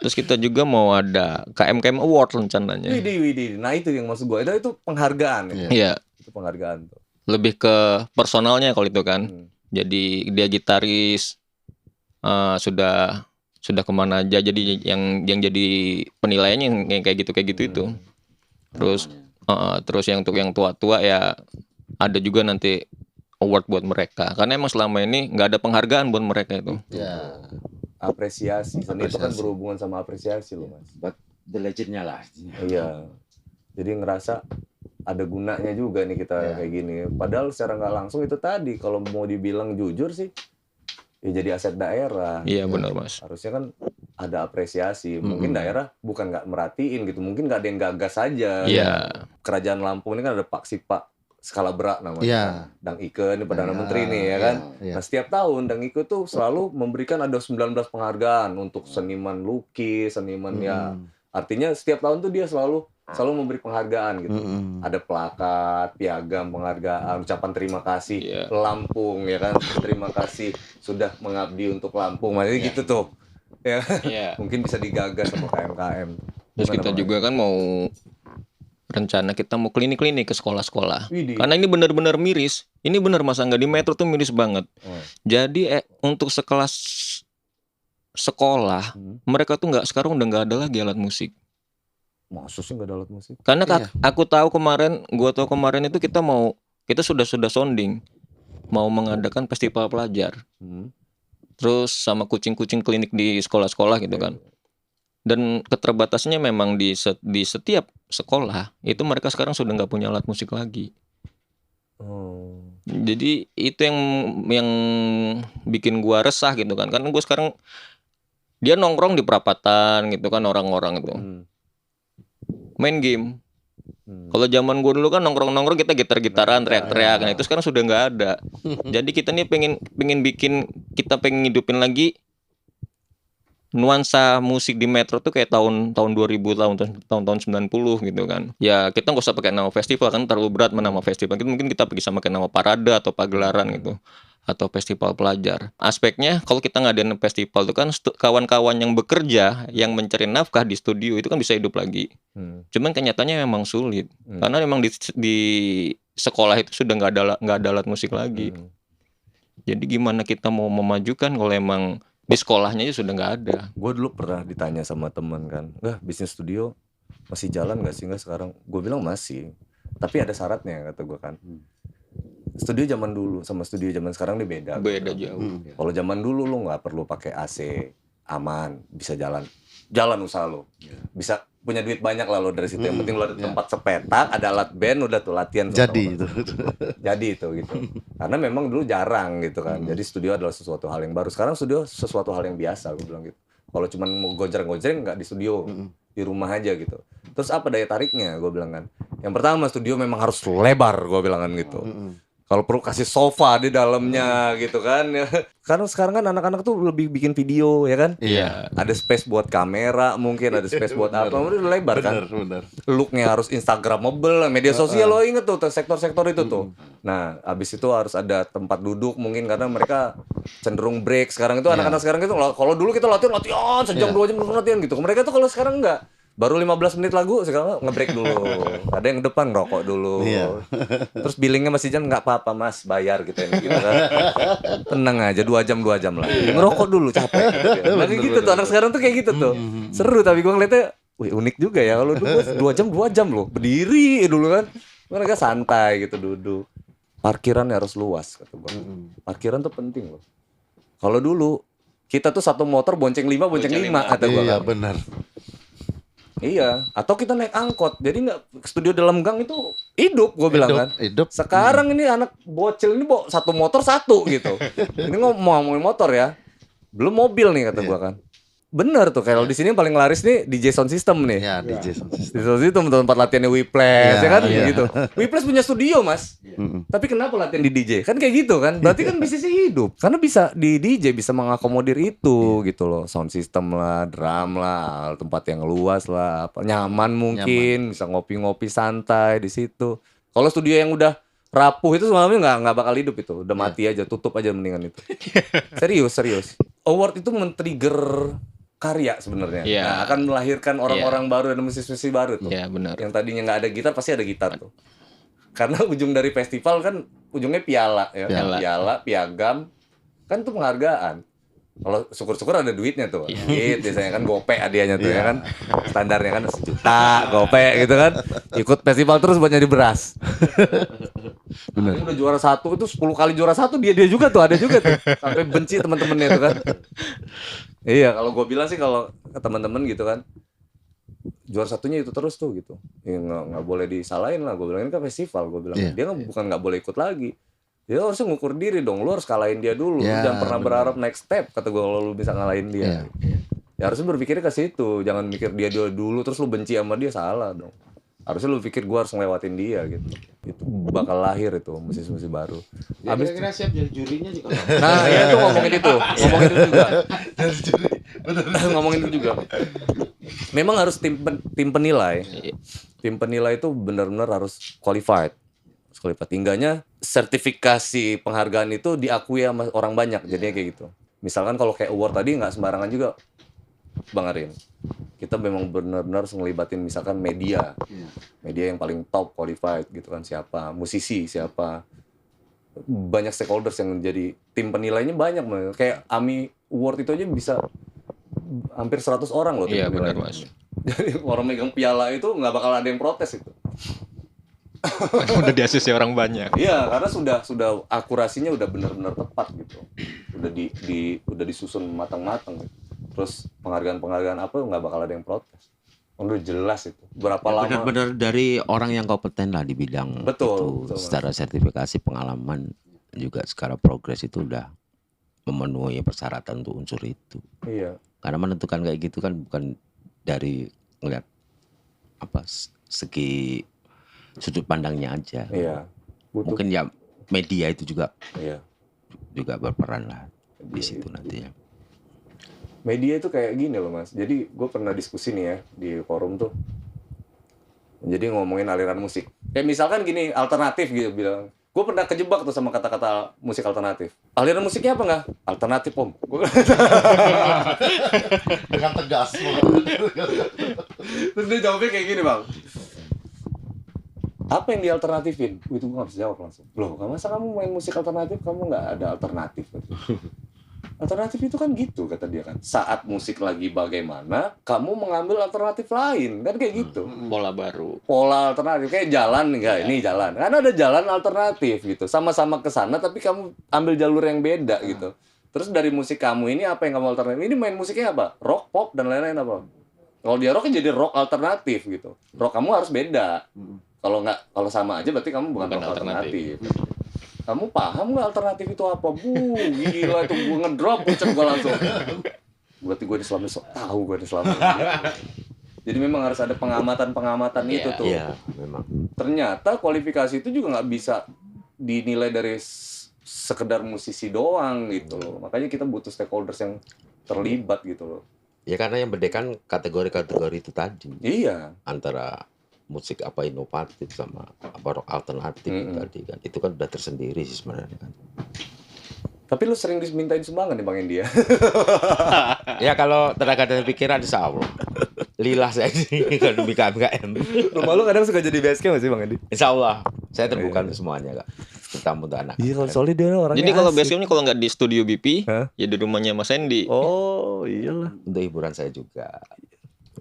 Speaker 4: Terus kita juga mau ada KMKM Award rencananya.
Speaker 1: Widih. Nah itu yang maksud gue. Itu penghargaan ya.
Speaker 4: Iya,
Speaker 1: Itu penghargaan tuh.
Speaker 4: lebih ke personalnya kalau itu kan. Jadi dia gitaris, sudah kemana aja. Jadi yang jadi penilaiannya yang kayak gitu itu. Terus yang untuk yang tua-tua ya ada juga nanti award buat mereka. Karena emang selama ini nggak ada penghargaan buat mereka itu.
Speaker 2: Ya.
Speaker 1: Apresiasi. Seni itu kan
Speaker 2: Apresiasi.
Speaker 1: berhubungan sama apresiasi loh Mas.
Speaker 5: Buat the legendnya lah.
Speaker 1: Iya. Jadi ngerasa ada gunanya juga nih kita kayak gini. Padahal secara nggak langsung itu tadi kalau mau dibilang jujur sih ya jadi aset daerah.
Speaker 4: Iya benar Mas.
Speaker 1: Harusnya kan ada apresiasi. Mungkin daerah bukan nggak merhatiin gitu. Mungkin nggak ada yang gagas saja.
Speaker 4: Iya.
Speaker 1: Kerajaan Lampung ini kan ada Pak Sipak skala berat namanya.
Speaker 2: Iya.
Speaker 1: Dang Ike ini Perdana Menteri nih ya kan.
Speaker 2: Iya.
Speaker 1: Nah setiap tahun Dang Ike tuh selalu memberikan ada 19 penghargaan untuk seniman lukis, seniman ya. Artinya setiap tahun tuh dia selalu memberi penghargaan gitu. Ada plakat, piagam, penghargaan, ucapan terima kasih
Speaker 4: Iya.
Speaker 1: Lampung ya kan. Terima kasih sudah mengabdi untuk Lampung. Maksudnya gitu tuh. Ya.
Speaker 4: Iya.
Speaker 1: Mungkin bisa digagas sama KMKM.
Speaker 4: Terus
Speaker 1: Gimana,
Speaker 4: kita
Speaker 1: Bang?
Speaker 4: juga kan mau rencana kita mau klinik-klinik ke sekolah-sekolah.
Speaker 1: Widih.
Speaker 4: Karena ini benar-benar miris. Ini benar Mas Angga, di Metro tuh miris banget. Jadi untuk sekelas sekolah, mereka tuh sekarang udah nggak ada lagi alat musik.
Speaker 1: Maksud sih nggak ada alat musik?
Speaker 4: Karena
Speaker 2: Iya.
Speaker 4: aku tahu gua tahu kemarin itu kita sudah sounding mau mengadakan festival pelajar. Terus sama kucing-kucing klinik di sekolah-sekolah gitu kan. Dan keterbatasannya memang di setiap sekolah itu mereka sekarang sudah nggak punya alat musik lagi. Jadi itu yang bikin gua resah gitu kan. Karena gua sekarang dia nongkrong di perapatan gitu kan, orang-orang itu main game. Kalau zaman gue dulu kan nongkrong kita gitar-gitaran, teriak-teriak. Nah itu sekarang sudah nggak ada. Jadi kita nih pengen hidupin lagi nuansa musik di Metro tuh kayak tahun 2000, tahun 90 gitu kan. Ya kita nggak usah pakai nama festival kan, terlalu berat nama festival. Mungkin kita bisa pakai nama parade atau pagelaran gitu, atau festival pelajar. Aspeknya kalau kita ngadain festival itu kan kawan-kawan yang bekerja, yang mencari nafkah di studio itu kan bisa hidup lagi. Cuman kenyataannya memang sulit karena memang di sekolah itu sudah nggak ada alat musik lagi. Jadi gimana kita mau memajukan kalau emang di sekolahnya aja sudah nggak ada.
Speaker 1: Gue dulu pernah ditanya sama temen kan, bisnis studio masih jalan nggak sih? Nggak sekarang. Gue bilang masih, tapi ada syaratnya kata gue kan. Studio zaman dulu sama studio zaman sekarang ini beda.
Speaker 4: Beda jauh.
Speaker 1: Kalau zaman dulu lu nggak perlu pakai AC, aman, bisa jalan usaha lo. Bisa punya duit banyak lah lo dari situ. Yang penting lo ada tempat sepetak, ada alat band, udah tuh latihan.
Speaker 2: Jadi itu.
Speaker 1: Jadi itu gitu. Karena memang dulu jarang gitu kan. Jadi studio adalah sesuatu hal yang baru. Sekarang studio sesuatu hal yang biasa, gue bilang gitu. Kalau cuma mau gojreng-gojreng nggak di studio, di rumah aja gitu. Terus apa daya tariknya? Gue bilang kan. Yang pertama studio memang harus lebar, gue bilang kan gitu. Kalau perlu kasih sofa di dalamnya gitu kan. Karena sekarang kan anak-anak tuh lebih bikin video ya kan.
Speaker 2: Iya.
Speaker 1: Ada space buat kamera mungkin, ada space buat apa. Udah lebar kan.
Speaker 2: Benar.
Speaker 1: Looknya harus instagramable, media sosial lo inget tuh sektor-sektor itu tuh. Nah abis itu harus ada tempat duduk mungkin karena mereka cenderung break. Sekarang itu anak-anak sekarang itu kalau dulu kita latihan sejam 2 jam latihan gitu. Mereka tuh kalau sekarang enggak. Baru 15 menit lagu, sekarang nge-break dulu. Ada yang depan rokok dulu.
Speaker 2: Iya.
Speaker 1: Terus billingnya masih jangan nggak apa-apa mas, bayar gitu kan. Tenang aja, 2 jam lah. Ngerokok dulu, capek. Nah kayak gitu tuh, anak sekarang tuh kayak gitu tuh. Seru, tapi gue ngeliatnya, wih unik juga ya. Kalau dulu 2 jam loh, berdiri dulu kan. Mereka santai gitu duduk. Parkirannya harus luas, kata gue. Parkiran tuh penting loh. Kalau dulu, kita tuh satu motor bonceng 5, kata gue
Speaker 2: Iya
Speaker 1: kan.
Speaker 2: benar.
Speaker 1: Iya, atau kita naik angkot. Jadi nggak studio dalam gang itu hidup, gue bilang kan.
Speaker 2: Hidup.
Speaker 1: Sekarang ini anak bocil ini bawa satu motor satu gitu. Ini ngomongin motor ya, belum mobil nih kata gue kan. Bener tuh, kalau di sini yang paling laris nih DJ Sound System nih.
Speaker 2: Ya DJ Sound System.
Speaker 1: Di Sound System tempat latihannya Whiplash,
Speaker 2: Iya,
Speaker 1: ya kan
Speaker 2: iya.
Speaker 1: gitu. Whiplash punya studio mas, tapi kenapa latihan di DJ? Kan kayak gitu kan, berarti kan bisnisnya hidup. Karena bisa di DJ bisa mengakomodir itu gitu loh. Sound system lah, drum lah, tempat yang luas lah, nyaman mungkin, bisa ngopi-ngopi santai di situ. Kalau studio yang udah rapuh itu sebenarnya nggak bakal hidup itu, udah mati aja, tutup aja mendingan itu. Serius. Award itu men-trigger karya sebenarnya.
Speaker 4: Iya.
Speaker 1: Nah, akan melahirkan orang-orang baru dan musisi baru tuh.
Speaker 4: Iya, benar.
Speaker 1: Yang tadinya nggak ada gitar pasti ada gitar tuh. Karena ujung dari festival kan ujungnya piala ya. Piala, piagam. Kan tuh penghargaan. Kalau syukur-syukur ada duitnya tuh. Duit biasanya kan gope hadiahnya tuh ya kan. Standarnya kan 1 juta gope gitu kan. Ikut festival terus buat nyari beras. Bener. Udah juara 1 itu 10 kali juara 1 dia juga tuh, ada juga tuh. Sampai benci teman-temannya tuh kan. Iya, kalau gue bilang sih kalau ke teman-teman gitu kan, juara satunya itu terus tuh gitu. Ya, nggak boleh disalahin lah. Gue bilang ini kan festival. Gue bilang dia bukan nggak boleh ikut lagi. Dia harusnya ngukur diri dong. Lu harus kalahin dia dulu. Lu jangan pernah berharap next step. Kata gue kalau lu bisa ngalahin dia. Ya harusnya berpikirnya ke situ. Jangan mikir dia dulu terus lu benci sama dia, salah dong. Harusnya lu pikir gue harus ngelewatin dia gitu. Itu bakal lahir itu musisi-musisi baru.
Speaker 5: Ya, kira-kira siap jadi jurinya sih kalau.
Speaker 1: Nah, ya itu ngomongin itu juga. Ngomongin itu juga. Memang harus tim penilai. Tim penilai itu benar-benar harus qualified. Tingganya sertifikasi penghargaan itu diakui sama orang banyak. Jadinya kayak gitu. Misalkan kalau kayak award tadi nggak sembarangan juga. Bang Arin, kita memang benar-benar harus ngelibatin misalkan media, media yang paling top qualified gitu kan, siapa, musisi siapa, banyak stakeholders yang menjadi tim penilainya banyak, kayak AMI Award itu aja bisa hampir 100 orang loh tim
Speaker 4: Iya benar
Speaker 1: penilainya.
Speaker 4: Mas.
Speaker 1: Jadi orang megang piala itu nggak bakal ada yang protes itu.
Speaker 4: Udah di ACC orang banyak.
Speaker 1: Iya, karena sudah akurasinya udah benar-benar tepat gitu. Udah disusun matang-matang gitu. Terus penghargaan apa nggak bakal ada yang protes. Udah jelas itu. Berapa lama?
Speaker 5: Benar-benar dari orang yang kompeten lah di bidang
Speaker 1: Betul,
Speaker 5: itu.
Speaker 1: Mas.
Speaker 5: Secara sertifikasi, pengalaman, juga secara progres itu udah memenuhi persyaratan untuk unsur itu.
Speaker 1: Iya.
Speaker 5: Karena menentukan kayak gitu kan bukan dari ngeliat segi sudut pandangnya aja.
Speaker 1: Iya. Butuh.
Speaker 5: Mungkin ya media itu juga
Speaker 1: Iya.
Speaker 5: berperan lah di situ nantinya.
Speaker 1: Media itu kayak gini loh Mas. Jadi gue pernah diskusi nih ya di forum tuh. Jadi ngomongin aliran musik. Kayak misalkan gini, alternatif gitu bilang. Gue pernah kejebak tuh sama kata-kata musik alternatif. Aliran musiknya apa nggak? Alternatif om.
Speaker 2: Dengan tegas.
Speaker 1: Terus dia jawabnya kayak gini bang. Apa yang dialternatifin? Itu gue gak bisa jawab langsung. Loh, masa kamu main musik alternatif, kamu gak ada alternatif? Alternatif itu kan gitu, kata dia kan. Saat musik lagi bagaimana, kamu mengambil alternatif lain. Kan kayak gitu.
Speaker 4: Pola baru.
Speaker 1: Pola alternatif, kayak jalan enggak, ini jalan. Karena ada jalan alternatif gitu. Sama-sama ke sana, tapi kamu ambil jalur yang beda gitu. Terus dari musik kamu ini, apa yang kamu alternatif? Ini main musiknya apa? Rock, pop, dan lain-lain apa? Kalau dia rock, jadi rock alternatif gitu. Rock kamu harus beda. Kalau sama aja berarti kamu bukan rock alternatif. Kamu paham nggak alternatif itu apa? Gila itu gue ngedrop pucet gue langsung. Berarti gue di selama sok tahu gue di selama. Jadi memang harus ada pengamatan itu tuh.
Speaker 5: Iya, memang.
Speaker 1: Ternyata kualifikasi itu juga nggak bisa dinilai dari sekedar musisi doang gitu loh. Makanya kita butuh stakeholders yang terlibat gitu loh.
Speaker 5: Ya karena yang bedakan kategori-kategori itu tadi.
Speaker 1: Iya.
Speaker 5: Antara musik apa inovatif sama apa rock alternatif tadi kan. Itu kan udah tersendiri sih sebenarnya kan.
Speaker 1: Tapi lu sering dimintain sumbangan nih Bang India.
Speaker 5: Ya kalau tenaga dan pikiran insya Allah. Lillah saya sih kalau demi KMKM.
Speaker 1: Rumah lu kadang suka jadi basecamp nggak sih Bang Indi?
Speaker 5: Insya Allah saya terbuka untuk semuanya kak. Terutama untuk anak.
Speaker 1: Iya, kalau soalnya dia orangnya
Speaker 4: Jadi kalau
Speaker 1: asik.
Speaker 4: basecamp kalau nggak di studio BP,
Speaker 1: Hah?
Speaker 4: ya di rumahnya Mas Hendy.
Speaker 1: Oh, iyalah.
Speaker 5: Untuk hiburan saya juga.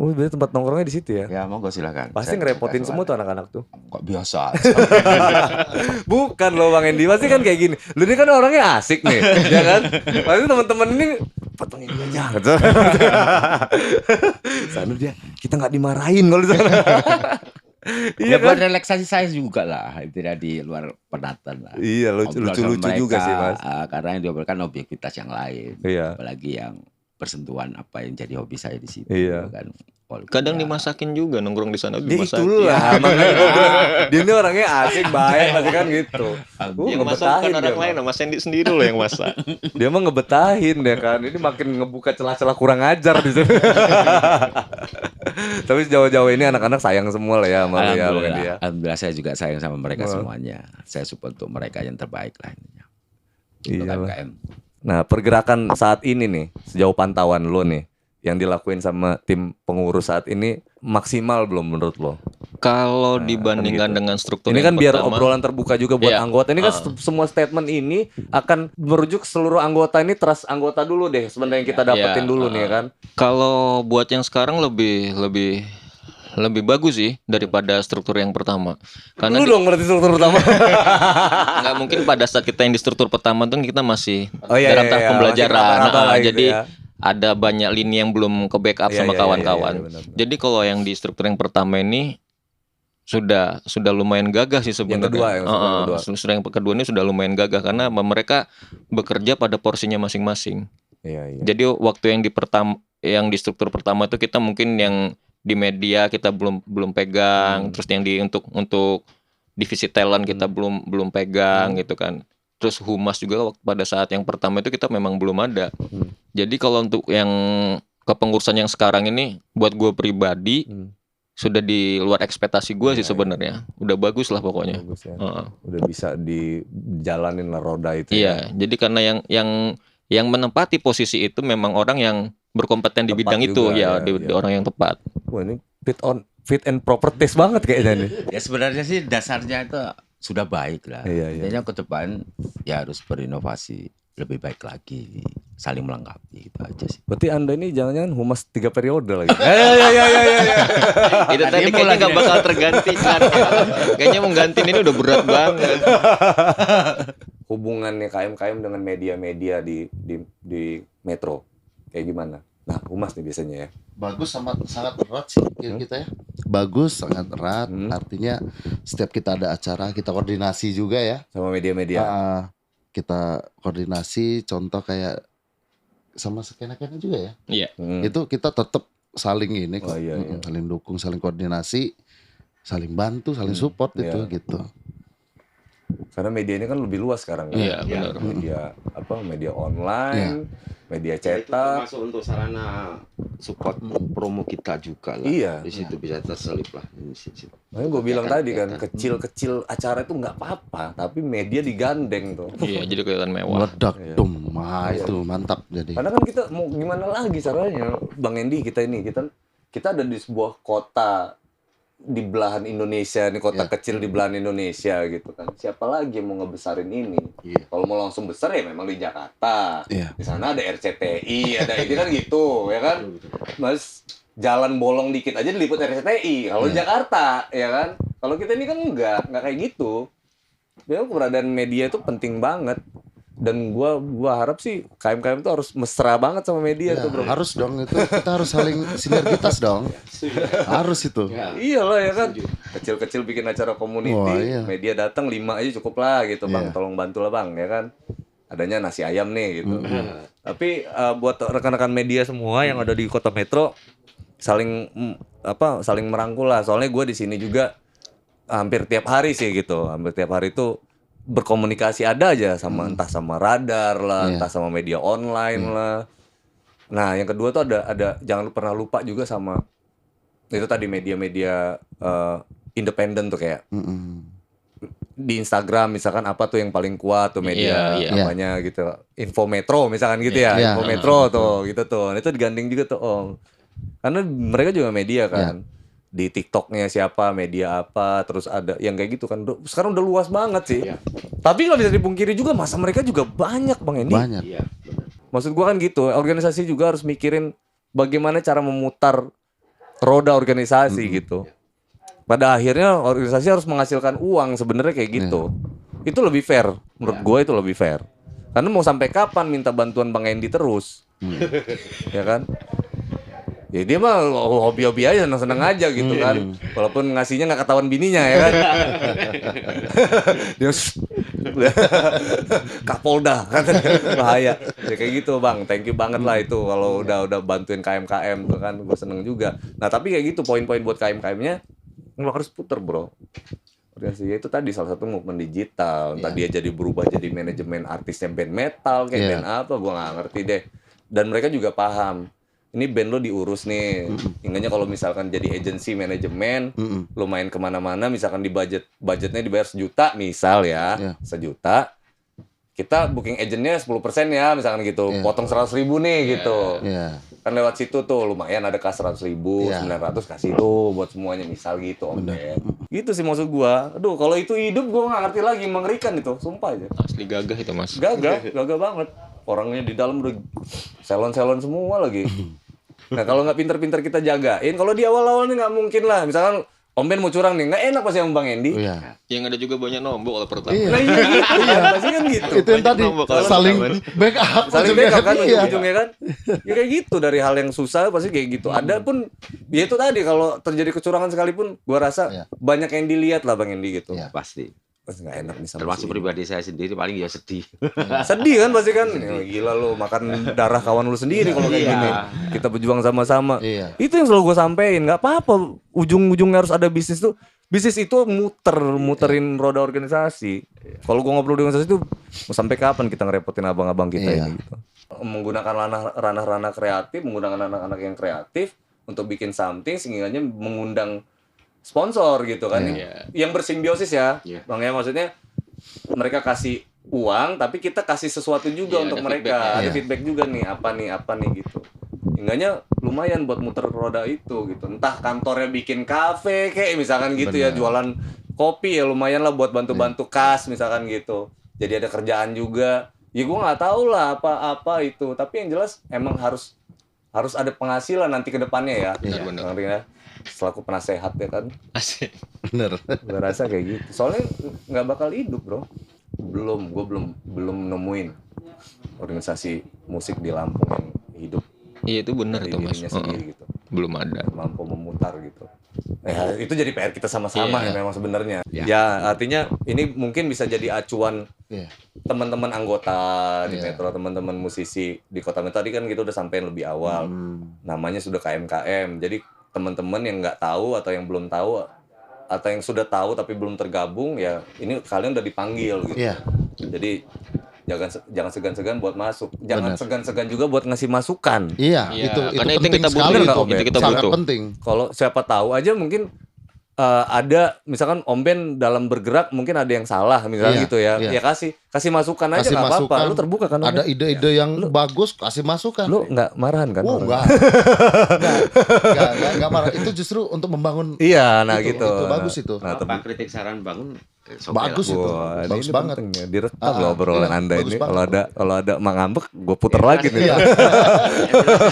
Speaker 1: Oh, berarti tempat nongkrongnya di situ ya?
Speaker 5: Ya monggo silakan.
Speaker 1: Pasti
Speaker 5: Saya
Speaker 1: ngerepotin
Speaker 5: terbuka
Speaker 1: semua tuh
Speaker 5: soalnya.
Speaker 1: anak-anak tuh.
Speaker 5: Kok biasa.
Speaker 1: Bukan loh Bang Endi, pasti kan kayak gini. Lu ini kan orangnya asik nih, ya kan? Pasti teman-teman ini potongin aja. Sana dia, kita nggak dimarahin kalau di sana. Iya
Speaker 5: Ya buat
Speaker 1: kan?
Speaker 5: relaksasi saya juga lah, tidak di luar penatan lah.
Speaker 1: Iya,
Speaker 5: Ngobrol
Speaker 1: lucu-lucu
Speaker 5: sama
Speaker 1: juga
Speaker 5: mereka,
Speaker 1: sih Mas.
Speaker 5: Karena yang diobrolkan objektivitas yang lain,
Speaker 1: Iya.
Speaker 5: apalagi yang bersentuhan apa yang jadi hobi saya di situ.
Speaker 1: Iya.
Speaker 5: Kan.
Speaker 4: Kadang
Speaker 5: Ya,
Speaker 4: dimasakin juga nongkrong di sana
Speaker 1: Dia
Speaker 4: dimasakin.
Speaker 1: itulah, makanya gua bilang, dia ini orangnya asik, baik, pasti kan gitu.
Speaker 4: Yang masak bukan orang lain, Mas Hendy sendiri loh yang masak.
Speaker 1: Dia mah ngebetahin ya kan. Ini makin ngebuka celah-celah kurang ajar di sini. Tapi sejauh-jauh ini anak-anak sayang semua lah ya sama lu ya Bang Endi ya.
Speaker 5: Alhamdulillah saya juga sayang sama mereka
Speaker 1: Wah.
Speaker 5: semuanya. Saya support untuk mereka yang terbaik lah intinya. Untuk
Speaker 1: Iyalah.
Speaker 5: KMKM.
Speaker 1: Nah, pergerakan saat ini nih, sejauh pantauan lo nih, yang dilakuin sama tim pengurus saat ini maksimal belum menurut lo?
Speaker 4: Kalau
Speaker 1: Nah,
Speaker 4: dibandingkan
Speaker 1: kan gitu.
Speaker 4: dengan struktur
Speaker 1: Ini
Speaker 4: yang
Speaker 1: kan biar
Speaker 4: pertama,
Speaker 1: obrolan terbuka juga buat
Speaker 4: Iya.
Speaker 1: anggota. Ini kan semua statement ini akan merujuk seluruh anggota ini, trust anggota dulu deh sebenarnya yang kita dapetin
Speaker 4: Iya,
Speaker 1: dulu nih ya kan.
Speaker 4: kalau buat yang sekarang lebih bagus sih daripada struktur yang pertama. Karena
Speaker 1: Lu dong berarti struktur pertama.
Speaker 4: nggak mungkin pada saat kita yang di struktur pertama tuh kita masih
Speaker 1: Oh, iya,
Speaker 4: dalam
Speaker 1: iya,
Speaker 4: tahap
Speaker 1: iya,
Speaker 4: pembelajaran.
Speaker 1: masih meraba-raba lah gitu
Speaker 4: Jadi
Speaker 1: ya.
Speaker 4: ada banyak lini yang belum ke backup
Speaker 1: Iya,
Speaker 4: sama
Speaker 1: iya,
Speaker 4: kawan-kawan.
Speaker 1: iya, iya, benar-benar.
Speaker 4: Jadi kalau yang di struktur yang pertama ini sudah lumayan gagah sih sebenarnya.
Speaker 1: kedua, yang struktur kedua.
Speaker 4: Struktur yang kedua ini sudah lumayan gagah karena mereka bekerja pada porsinya masing-masing.
Speaker 1: Iya, iya.
Speaker 4: Jadi waktu yang di struktur pertama itu kita mungkin yang di media kita belum pegang, terus yang di untuk divisi talent kita belum pegang gitu kan. Terus humas juga pada saat yang pertama itu kita memang belum ada. Jadi kalau untuk yang kepengurusan yang sekarang ini buat gue pribadi sudah di luar ekspektasi gue sih sebenarnya. Udah bagus lah pokoknya.
Speaker 1: Bagus ya.
Speaker 4: Heeh.
Speaker 1: Udah bisa dijalanin lah roda itu.
Speaker 4: Iya, jadi karena yang menempati posisi itu memang orang yang berkompeten di
Speaker 1: Tepat
Speaker 4: bidang itu
Speaker 1: juga,
Speaker 4: ya,
Speaker 1: ya,
Speaker 4: di
Speaker 1: ya.
Speaker 4: orang yang tepat.
Speaker 1: Wah ini fit and proper taste banget kayaknya nih.
Speaker 5: Ya sebenarnya sih dasarnya itu sudah baik lah.
Speaker 1: Iya, iya.
Speaker 5: Intinya ke depan ya harus berinovasi lebih baik lagi, saling melengkapi gitu aja sih.
Speaker 1: Berarti Anda ini jangan-jangan humas 3 periode lagi. Ya.
Speaker 4: Itu tadi kayaknya nggak bakal tergantikan. Kayaknya menggantiin ini udah berat banget.
Speaker 1: Hubungannya KM dengan media-media di Metro kayak gimana? Nah, humas nih biasanya ya.
Speaker 2: Bagus, sangat erat sih kita ya. Bagus, sangat erat. Artinya setiap kita ada acara kita koordinasi juga ya.
Speaker 1: Sama media-media.
Speaker 2: Kita koordinasi, contoh kayak sama skena-skena juga ya.
Speaker 4: Iya.
Speaker 2: Itu kita tetap saling ini kok,
Speaker 1: Oh, iya.
Speaker 2: saling dukung, saling koordinasi, saling bantu, saling support
Speaker 1: Iya.
Speaker 2: gitu.
Speaker 1: Karena media ini kan lebih luas sekarang kan.
Speaker 4: Iya, benar.
Speaker 1: Media online, media cetak.
Speaker 5: Termasuk untuk sarana support promo kita juga lah.
Speaker 1: Iya.
Speaker 5: Di situ bisa terselip lah di situ.
Speaker 1: Makanya gue bilang tadi kan, kecil-kecil acara itu nggak apa-apa, tapi media digandeng tuh.
Speaker 4: Iya, jadi kelihatan mewah.
Speaker 2: Meledak, itu mantap jadi.
Speaker 1: Karena kan kita mau gimana lagi caranya, Bang Endi, kita ada di sebuah kota di belahan Indonesia, nih kota kecil di belahan Indonesia gitu kan. Siapa lagi yang mau ngebesarin ini?
Speaker 2: Iya.
Speaker 1: Kalau mau langsung besar ya memang di Jakarta.
Speaker 2: Iya.
Speaker 1: Di sana ada RCTI, ada ini kan gitu, ya kan? Mas jalan bolong dikit aja diliput RCTI. Kalau di Jakarta, ya kan? Kalau kita ini kan enggak kayak gitu. Memang keberadaan media itu penting banget. Dan gua harap sih KM itu harus mesra banget sama media
Speaker 2: Ya,
Speaker 1: tuh, Bro.
Speaker 2: harus dong itu, kita harus saling sinergitas dong. Harus itu.
Speaker 1: Iya lah ya kan. Kecil-kecil bikin acara community,
Speaker 2: Wah, iya.
Speaker 1: media datang 5 aja cukup lah gitu, Bang.
Speaker 2: Iya.
Speaker 1: Tolong bantu lah, Bang, ya kan. Adanya nasi ayam nih gitu. Tapi buat rekan-rekan media semua yang ada di Kota Metro saling merangkul lah. Soalnya gue di sini juga hampir tiap hari sih gitu. Hampir tiap hari itu berkomunikasi ada aja sama entah sama radar lah,
Speaker 2: Iya.
Speaker 1: entah sama media online lah. Nah, yang kedua tuh ada jangan pernah lupa juga sama itu tadi media-media independen tuh kayak di Instagram misalkan apa tuh yang paling kuat tuh media
Speaker 4: Iya,
Speaker 2: iya.
Speaker 1: namanya gitu. Info Metro misalkan gitu ya.
Speaker 2: Iya.
Speaker 1: Info Metro tuh gitu tuh. Itu digandeng juga tuh Om. Karena mereka juga media kan. Di TikToknya siapa, media apa, terus ada yang kayak gitu kan. Sekarang udah luas banget sih. Tapi nggak bisa dipungkiri juga masa mereka juga banyak Bang Endi.
Speaker 2: Banyak.
Speaker 5: Iya, benar.
Speaker 1: Maksud gua kan gitu, organisasi juga harus mikirin bagaimana cara memutar roda organisasi gitu. Pada akhirnya organisasi harus menghasilkan uang sebenarnya kayak gitu. Itu lebih fair, menurut gua itu lebih fair. Karena mau sampai kapan minta bantuan Bang Endi terus, ya kan? Ya dia mah hobi-hobi aja, seneng-seneng aja gitu kan. Walaupun ngasihnya nggak ketahuan bininya ya kan. Dia Kapolda kan bahaya. Ya kayak gitu Bang. Thank you banget lah itu kalau udah bantuin KM tuh kan, gue seneng juga. Nah tapi kayak gitu poin-poin buat KM-nya nggak harus puter bro. Organisasi itu tadi salah satu movement digital. Entah dia jadi berubah jadi manajemen artisnya band metal kayak band apa, gue nggak ngerti deh. Dan mereka juga paham. Ini band lo diurus nih. Ingatnya kalau misalkan jadi agency manajemen, lo main kemana-mana, misalkan di budgetnya dibayar 1 juta, misal ya, 1 juta. Kita booking agentnya 10% ya, misalkan gitu. Potong 100.000 nih gitu.
Speaker 2: Iya.
Speaker 1: Kan lewat situ tuh lumayan ada kas 100.000, 900 kasih tuh buat semuanya misal gitu Om Ben. Gitu sih maksud gua. Aduh kalau itu hidup gua nggak ngerti lagi, mengerikan itu, sumpah aja.
Speaker 4: Asli gagah itu Mas.
Speaker 1: Gagah banget. Orangnya di dalam udah selon-selon semua lagi. Nah kalau nggak pinter-pinter kita jagain, kalau di awal-awalnya nggak mungkin lah. Misalkan Om Ben mau curang nih, nggak enak pasti sama Bang Endi.
Speaker 2: Iya.
Speaker 4: Yang ada juga banyak nombok kalau pertama.
Speaker 2: Iya.
Speaker 1: Nah iya gitu kan, pasti kan gitu.
Speaker 2: Itu yang tadi
Speaker 4: nombok kalau
Speaker 2: saling
Speaker 4: pertama.
Speaker 2: backup
Speaker 1: Saling
Speaker 2: ujungnya.
Speaker 1: backup kan
Speaker 2: Iya.
Speaker 1: ujung-ujungnya kan. Ya kayak gitu, dari hal yang susah pasti kayak gitu. Ada pun, ya itu tadi kalau terjadi kecurangan sekalipun, gua rasa banyak yang dilihat lah Bang Endi gitu.
Speaker 2: Iya.
Speaker 5: Pasti.
Speaker 1: Pasti nggak enak nih sama
Speaker 5: Termasuk
Speaker 1: si-
Speaker 5: pribadi saya sendiri paling ya sedih.
Speaker 1: Sedih kan pasti kan. Ya, gila lu makan darah kawan lu sendiri kalau kayak
Speaker 5: Iya.
Speaker 1: gini. Kita berjuang sama-sama.
Speaker 2: Iya.
Speaker 1: Itu yang selalu gue sampein. Nggak apa-apa. Ujung-ujungnya harus ada bisnis tuh. Bisnis itu muterin roda organisasi. Kalau gue ngobrol di organisasi itu mau sampai kapan kita ngerepotin abang-abang kita
Speaker 2: Iya.
Speaker 1: ini gitu. Menggunakan ranah-ranah kreatif, menggunakan anak-anak yang kreatif untuk bikin something sehingga mengundang sponsor gitu kan. Yang bersimbiosis ya.
Speaker 5: Iya.
Speaker 1: Bang ya maksudnya mereka kasih uang tapi kita kasih sesuatu juga
Speaker 4: Iya,
Speaker 1: untuk
Speaker 4: ada
Speaker 1: mereka.
Speaker 4: feedback-nya.
Speaker 1: Ada
Speaker 2: Iya.
Speaker 1: feedback juga nih, apa nih gitu. Enggaknya lumayan buat muter roda itu gitu. Entah kantornya bikin kafe kayak misalkan gitu ya,
Speaker 2: Bener.
Speaker 1: jualan kopi ya lumayan lah buat bantu-bantu kas misalkan gitu. Jadi ada kerjaan juga. Ya gue nggak tahu lah apa itu. Tapi yang jelas emang harus ada penghasilan nanti ke depannya ya.
Speaker 4: Benar-benar.
Speaker 1: Bang Rina, selaku penasehat ya kan.
Speaker 4: Asik.
Speaker 2: Bener.
Speaker 1: Gue rasa kayak gitu. Soalnya nggak bakal hidup bro. Gue belum nemuin organisasi musik di Lampung yang hidup
Speaker 4: Iya itu benar
Speaker 1: dari
Speaker 4: itu Mas.
Speaker 1: dirinya sendiri gitu.
Speaker 4: Belum ada.
Speaker 1: Mampu memutar gitu. Itu jadi PR kita sama-sama ya memang sebenarnya.
Speaker 3: Iya.
Speaker 1: Ya artinya ini mungkin bisa jadi acuan
Speaker 2: Iya.
Speaker 1: teman-teman anggota di
Speaker 2: Iya.
Speaker 1: Metro, teman-teman musisi di Kota Metro. Tadi kan kita udah sampein lebih awal. Namanya sudah KMKM. Jadi teman-teman yang nggak tahu atau yang belum tahu atau yang sudah tahu tapi belum tergabung ya ini kalian udah dipanggil gitu.
Speaker 2: Iya.
Speaker 1: Jadi jangan segan-segan buat masuk. Jangan
Speaker 2: Benar.
Speaker 1: segan-segan juga buat ngasih masukan.
Speaker 2: Iya,
Speaker 4: Iya,
Speaker 2: itu
Speaker 4: karena itu
Speaker 2: penting
Speaker 4: kita
Speaker 2: sekali
Speaker 4: butuh,
Speaker 2: itu.
Speaker 1: Om,
Speaker 4: itu kita
Speaker 2: Sangat
Speaker 4: butuh.
Speaker 2: penting.
Speaker 1: Kalau siapa tahu aja mungkin ada misalkan Om Ben dalam bergerak mungkin ada yang salah misalnya
Speaker 2: Iya,
Speaker 1: gitu ya.
Speaker 2: iya.
Speaker 1: Ya kasih masukan aja
Speaker 2: Kasih
Speaker 1: nggak apa-apa.
Speaker 2: masukan.
Speaker 1: Lu terbuka kan Om
Speaker 2: Ada
Speaker 1: Ben?
Speaker 2: ide-ide yang bagus, kasih masukan.
Speaker 1: Lu nggak marahan kan? orang?
Speaker 2: Enggak. Enggak marah. Itu justru untuk membangun.
Speaker 1: Iya, nah
Speaker 2: Itu-
Speaker 1: gitu.
Speaker 2: itu bagus itu.
Speaker 1: Nah,
Speaker 3: Apa kritik saran bangun?
Speaker 2: Bagus itu.
Speaker 1: Wah,
Speaker 2: Bagus
Speaker 1: ini
Speaker 2: banget.
Speaker 1: penting ya. Direkam loh
Speaker 2: Ah,
Speaker 1: obrolan
Speaker 2: iya,
Speaker 1: Anda
Speaker 2: bagus
Speaker 1: ini.
Speaker 2: banget.
Speaker 1: Kalau ada Mang Ambek, gue puter lagi nih.
Speaker 2: Iya.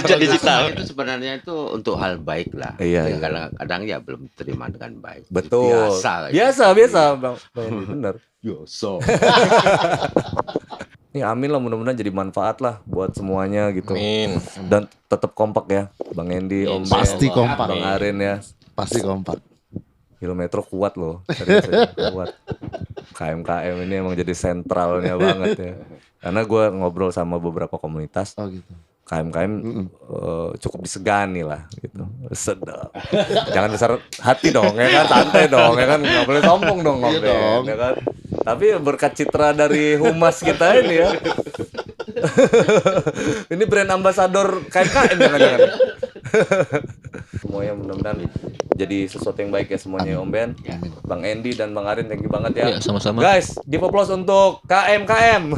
Speaker 4: Jadi digital.
Speaker 3: Itu sebenarnya itu untuk hal baik lah.
Speaker 1: Iya, iya.
Speaker 3: Karena kadang ya belum terima dengan baik.
Speaker 1: Betul.
Speaker 3: Biasa.
Speaker 1: Biasa, Bang. Bener.
Speaker 3: Biasa.
Speaker 1: Nih amin lah mudah-mudahan jadi manfaat lah buat semuanya gitu.
Speaker 4: Amin.
Speaker 1: Dan tetap kompak ya, Bang Endi, Om Ben,
Speaker 2: Pasti kompak.
Speaker 1: Bang Arin ya.
Speaker 2: Pasti kompak.
Speaker 1: Kilometro kuat loh, serius ya, kuat. KMKM ini emang jadi sentralnya banget ya. Karena gue ngobrol sama beberapa komunitas,
Speaker 2: Oh gitu.
Speaker 1: KMKM cukup disegani lah gitu. Sedap. Jangan besar hati dong, ya kan, santai dong, ya kan, nggak boleh sombong dong, Om
Speaker 2: Iya
Speaker 1: Ben,
Speaker 2: dong.
Speaker 1: ya kan. Tapi berkat citra dari humas kita ini ya. Ini brand ambassador KMKM jangan-jangan. Semuanya mudah-mudahan jadi sesuatu yang baik ya semuanya Om Ben, Bang Endi dan Bang Arin, thank you banget ya.
Speaker 4: Iya, sama-sama.
Speaker 1: Guys, give applause untuk KMKM.